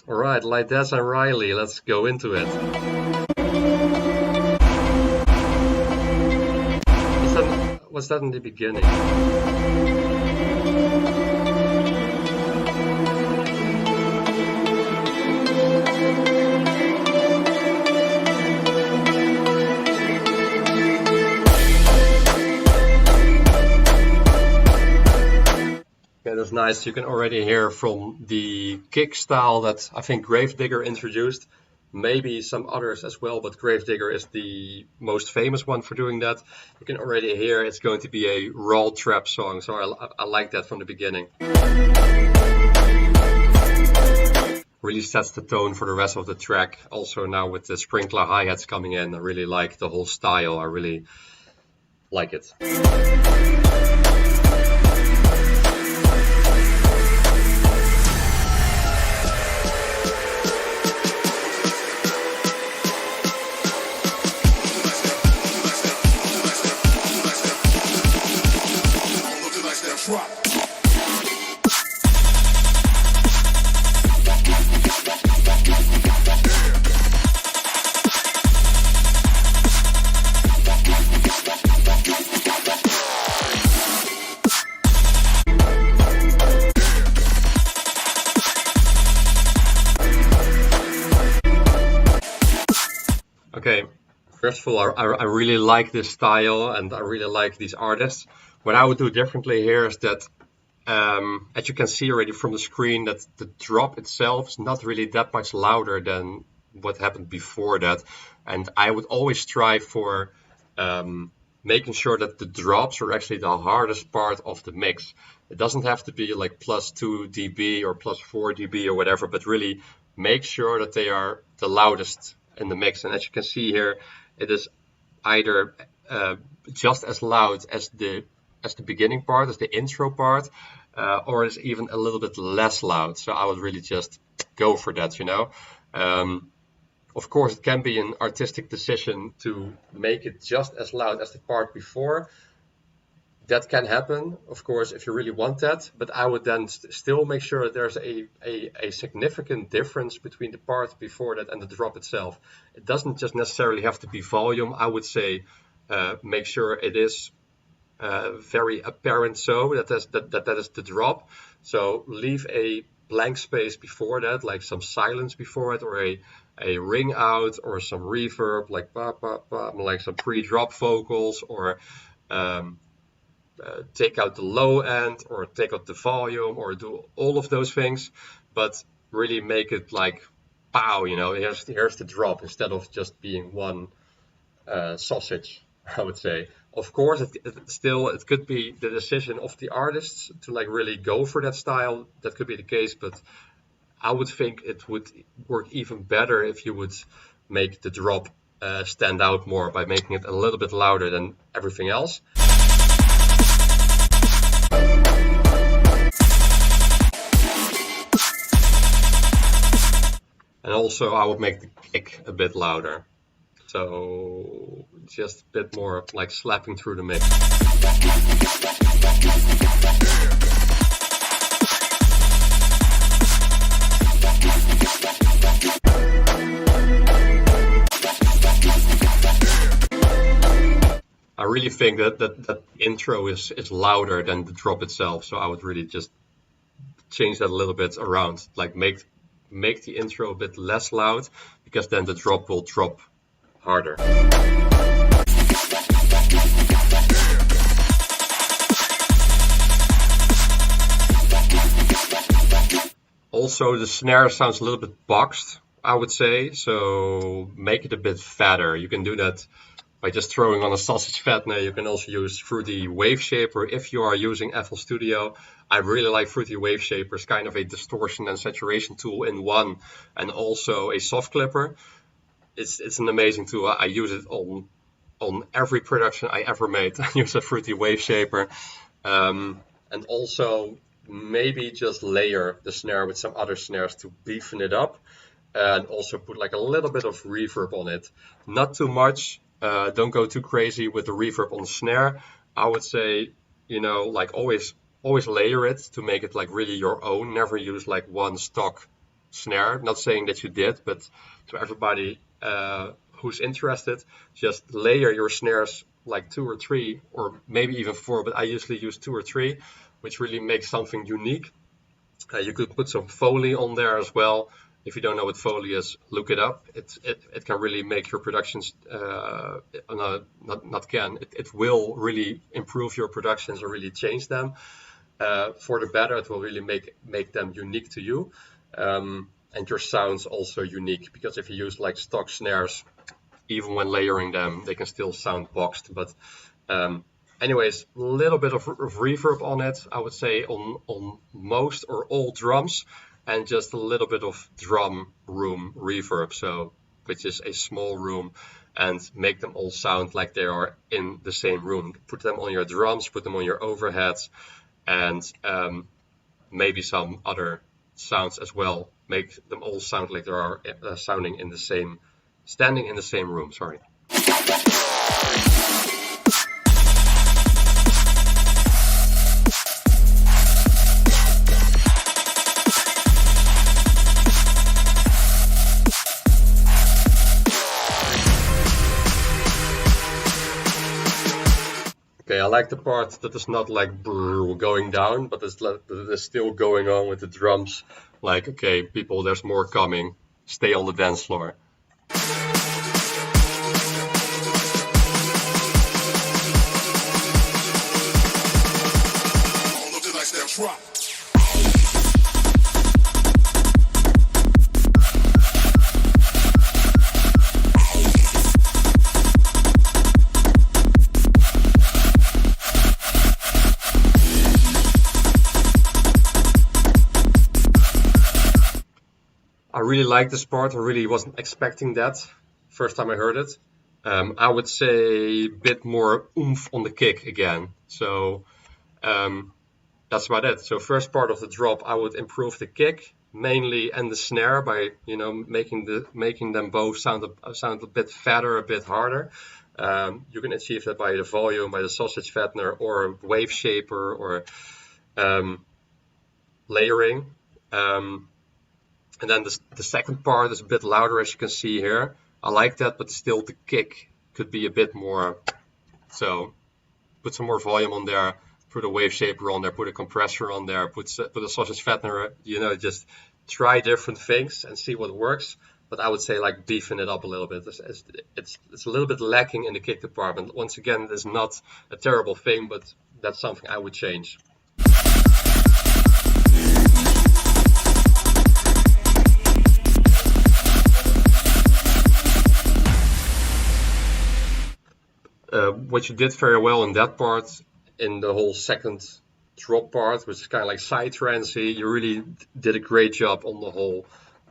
Alright, like that and Riley, let's go into it. What's that in the beginning? Yeah, that's nice. You can already hear from the kick style that I think Gravedigger introduced. Maybe some others as well, but Gravedigger is the most famous one for doing that. You can already hear it's going to be a raw trap song, so I like that from the beginning. Really sets the tone for the rest of the track. Also now with the sprinkler hi-hats coming in, I really like the whole style. I really like it. Okay, first of all, I really like this style and I really like these artists. What I would do differently here is that, as you can see already from the screen, that the drop itself is not really that much louder than what happened before that. And I would always strive for making sure that the drops are actually the hardest part of the mix. It doesn't have to be like plus 2 dB or plus 4 dB or whatever, but really make sure that they are the loudest in the mix. And as you can see here, it is either just as loud as the beginning part, as the intro part, or is even a little bit less loud. So I would really just go for that, you know. Of course, it can be an artistic decision to make it just as loud as the part before. That can happen, of course, if you really want that, but I would then still make sure that there's a significant difference between the part before that and the drop itself. It doesn't just necessarily have to be volume. I would say make sure it is very apparent so that is the drop. So leave a blank space before that, like some silence before it, or a ring out, or some reverb, like ba, ba, ba, like some pre-drop vocals, or take out the low end, or take out the volume, or do all of those things, but really make it like pow, you know, here's the drop, instead of just being one sausage, I would say. Of course, it could be the decision of the artists to like really go for that style. That could be the case, but I would think it would work even better if you would make the drop stand out more by making it a little bit louder than everything else. And also I would make the kick a bit louder. So just a bit more like slapping through the mix. I really think that intro is louder than the drop itself. So I would really just change that a little bit around, like make the intro a bit less loud, because then the drop will drop harder. Also, the snare sounds a little bit boxed, I would say, so make it a bit fatter. You can do that by just throwing on a sausage fattener. You can also use Fruity Wave Shaper if you are using FL Studio. I really like Fruity Wave Shaper. It's kind of a distortion and saturation tool in one, and also a soft clipper. It's an amazing tool. I use it on every production I ever made. I use a Fruity Wave Shaper. And also maybe just layer the snare with some other snares to beefen it up, and also put like a little bit of reverb on it. Not too much. Don't go too crazy with the reverb on the snare. I would say, like always layer it to make it like really your own. Never use like one stock snare. Not saying that you did, but to everybody who's interested, just layer your snares like 2 or 3, or maybe even 4, but I usually use 2 or 3, which really makes something unique. You could put some Foley on there as well. If you don't know what Foley is, look it up. It can really make your productions, it will really improve your productions or really change them for the better. It will really make them unique to you. And your sounds also unique, because if you use like stock snares, even when layering them, they can still sound boxed. But anyways, a little bit of reverb on it, I would say on most or all drums, and just a little bit of drum room reverb, so which is a small room, and make them all sound like they are in the same room. Put them on your drums, put them on your overheads, and maybe some other sounds as well. Make them all sound like they are standing in the same room. Sorry. Okay, I like the part that is not like going down, but that is still going on with the drums. Like, okay, people, there's more coming. Stay on the dance floor. I really like this part. I really wasn't expecting that first time I heard it. I would say a bit more oomph on the kick again. So that's about it. So first part of the drop, I would improve the kick mainly and the snare by making them both sound a bit fatter, a bit harder. You can achieve that by the volume, by the sausage fattener, or wave shaper, or layering. And then the second part is a bit louder, as you can see here. I like that, but still the kick could be a bit more. So put some more volume on there, put a wave shaper on there, put a compressor on there, put a sausage fattener, just try different things and see what works. But I would say like beefing it up a little bit. It's a little bit lacking in the kick department. Once again, it's not a terrible thing, but that's something I would change. What you did very well in that part, in the whole second drop part, which is kind of like psytrance-y, you really did a great job on the whole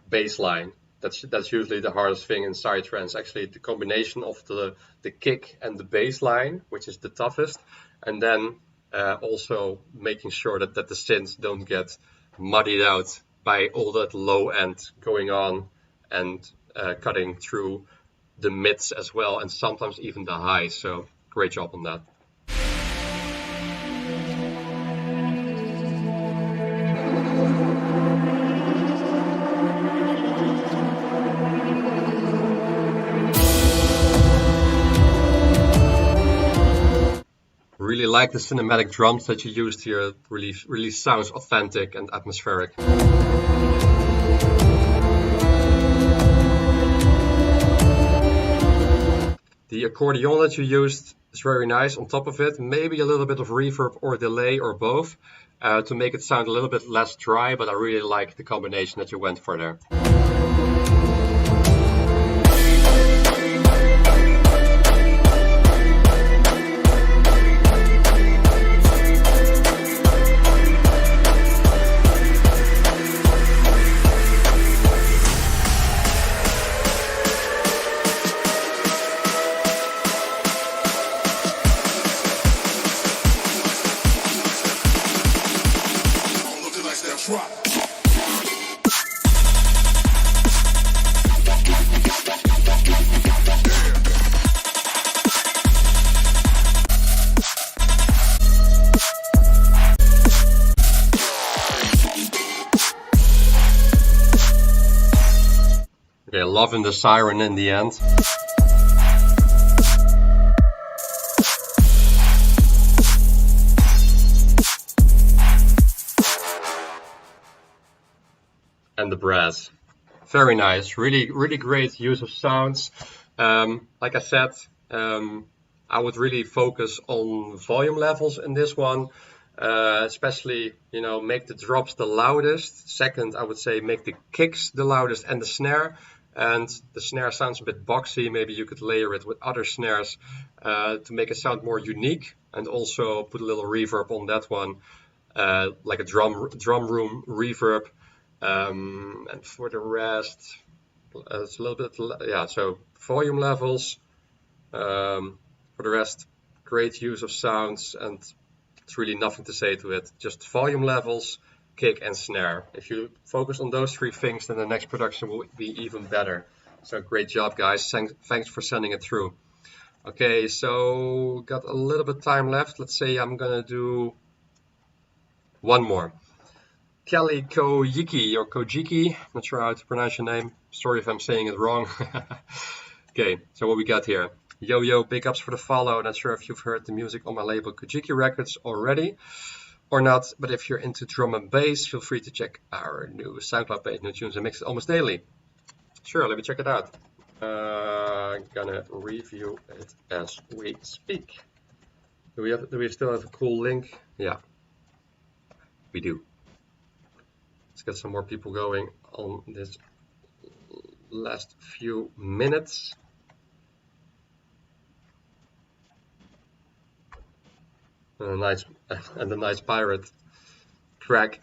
bass line. That's usually the hardest thing in psytrance, actually the combination of the kick and the bass line, which is the toughest, and then also making sure that the synths don't get muddied out by all that low end going on and cutting through the mids as well, and sometimes even the highs. So great job on that. really like the cinematic drums that you used here. It really sounds authentic and atmospheric. The accordion that you used is very nice on top of it. Maybe a little bit of reverb or delay or both to make it sound a little bit less dry, but I really like the combination that you went for there. Okay, loving the siren in the end. And the brass. Very nice. Really great use of sounds. Like I said, I would really focus on volume levels in this one. Especially, make the drops the loudest. Second, I would say make the kicks the loudest and the snare. And the snare sounds a bit boxy. Maybe you could layer it with other snares to make it sound more unique. And also put a little reverb on that one, like a drum room reverb. And for the rest, it's a little bit, yeah, so volume levels. For the rest, great use of sounds, and it's really nothing to say to it. Just volume levels, kick and snare. If you focus on those three things, then the next production will be even better. So great job, guys. Thanks for sending it through. Okay, so got a little bit of time left. Let's say I'm gonna do one more. Kelly Kojiki or Kojiki, not sure how to pronounce your name. Sorry if I'm saying it wrong. Okay, so what we got here. Yo, big ups for the follow. Not sure if you've heard the music on my label Kojiki Records already or not, but if you're into drum and bass, feel free to check our new SoundCloud page, New Tunes and Mixes almost daily. Sure, let me check it out. Gonna review it as we speak. Do we still have a cool link? Yeah, we do. Let's get some more people going on this last few minutes. And a nice pirate track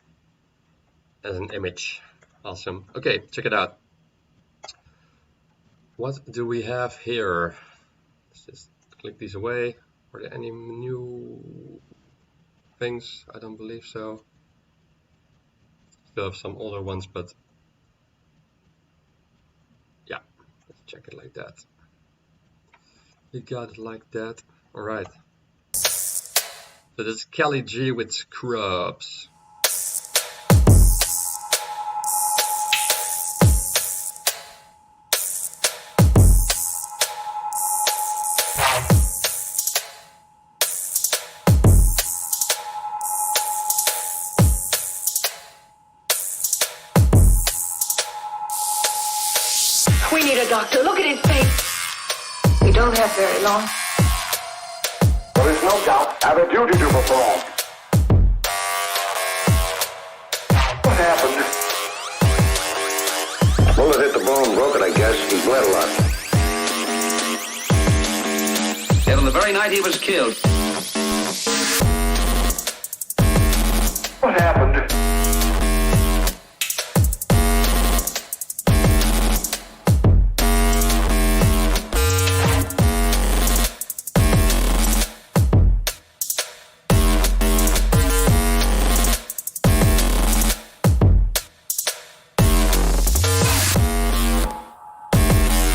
as an image. Awesome. Okay, check it out. What do we have here? Let's just click these away. Are there any new things? I don't believe so. Still have some older ones, but yeah, let's check it like that. You got it like that. All right. So this is Kelly G with Scrubs. We need a doctor. Look at his face. We don't have very long. There is no doubt I have a duty to perform. What happened? Bullet hit the bone, broke it, I guess. He bled a lot. Yet on the very night he was killed. What happened?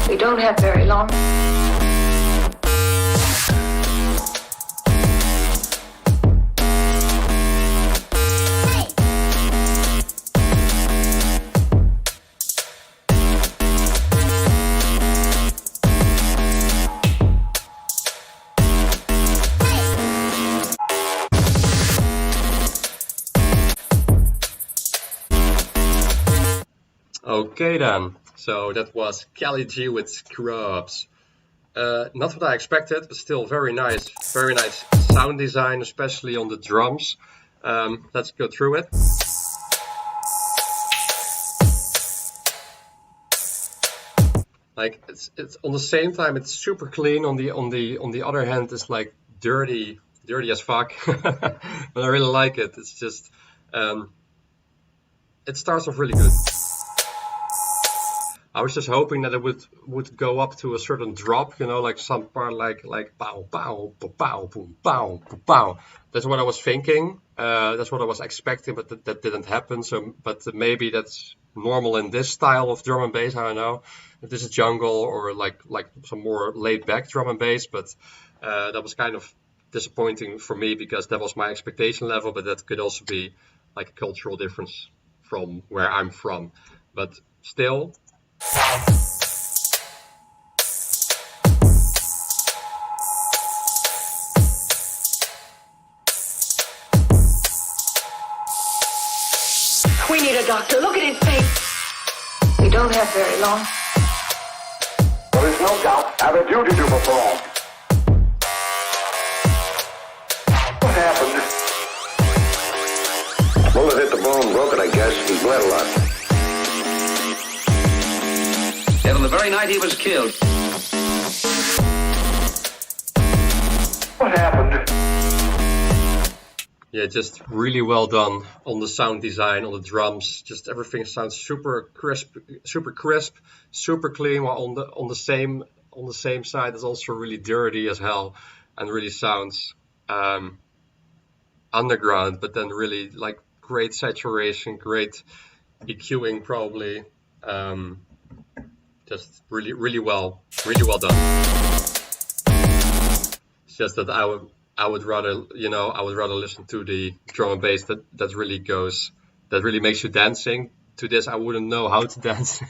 We don't have very long. Okay then, so that was Kelly G with Scrubs. Not what I expected, but still very nice sound design, especially on the drums. Let's go through it. Like it's on the same time it's super clean. On the other hand, it's like dirty as fuck. But I really like it. It's just it starts off really good. I was just hoping that it would go up to a certain drop, you know, like some part like pow pow pow boom pow pow. That's what I was thinking. That's what I was expecting, but that didn't happen. So, but maybe that's normal in this style of drum and bass. I don't know if this is jungle or like some more laid back drum and bass. But that was kind of disappointing for me because that was my expectation level. But that could also be like a cultural difference from where I'm from. But still. We need a doctor. Look at his face. We don't have very long. There is no doubt I have a duty to perform. What happened? Bullet hit the bone, broke it, I guess. He bled a lot. Yet on the very night he was killed. What happened? Yeah, just really well done on the sound design, on the drums. Just everything sounds super crisp, super clean. While on the same side, it's also really dirty as hell, and really sounds underground. But then really like great saturation, great EQing probably. Just really well done. It's just that I would rather listen to the drum and bass that really makes you dancing. To this, I wouldn't know how to dance.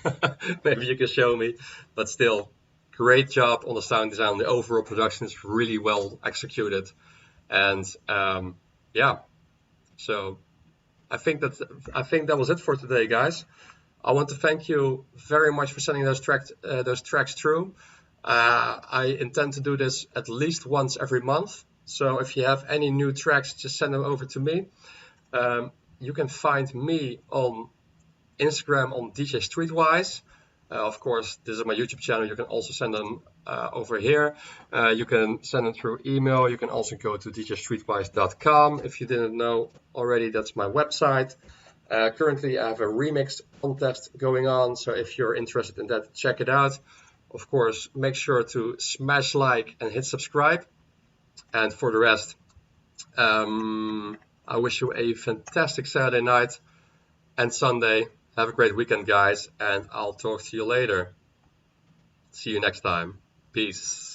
Maybe you can show me, but still, great job on the sound design. The overall production is really well executed, and yeah. So I think that was it for today, guys. I want to thank you very much for sending those tracks through. I intend to do this at least once every month. So if you have any new tracks, just send them over to me. You can find me on Instagram on DJ Streetwise. Of course, this is my YouTube channel. You can also send them over here. You can send them through email. You can also go to djstreetwise.com. If you didn't know already, that's my website. Currently, I have a remix contest going on. So if you're interested in that, check it out. Of course, make sure to smash like and hit subscribe. And for the rest, I wish you a fantastic Saturday night and Sunday. Have a great weekend, guys, and I'll talk to you later. See you next time. Peace.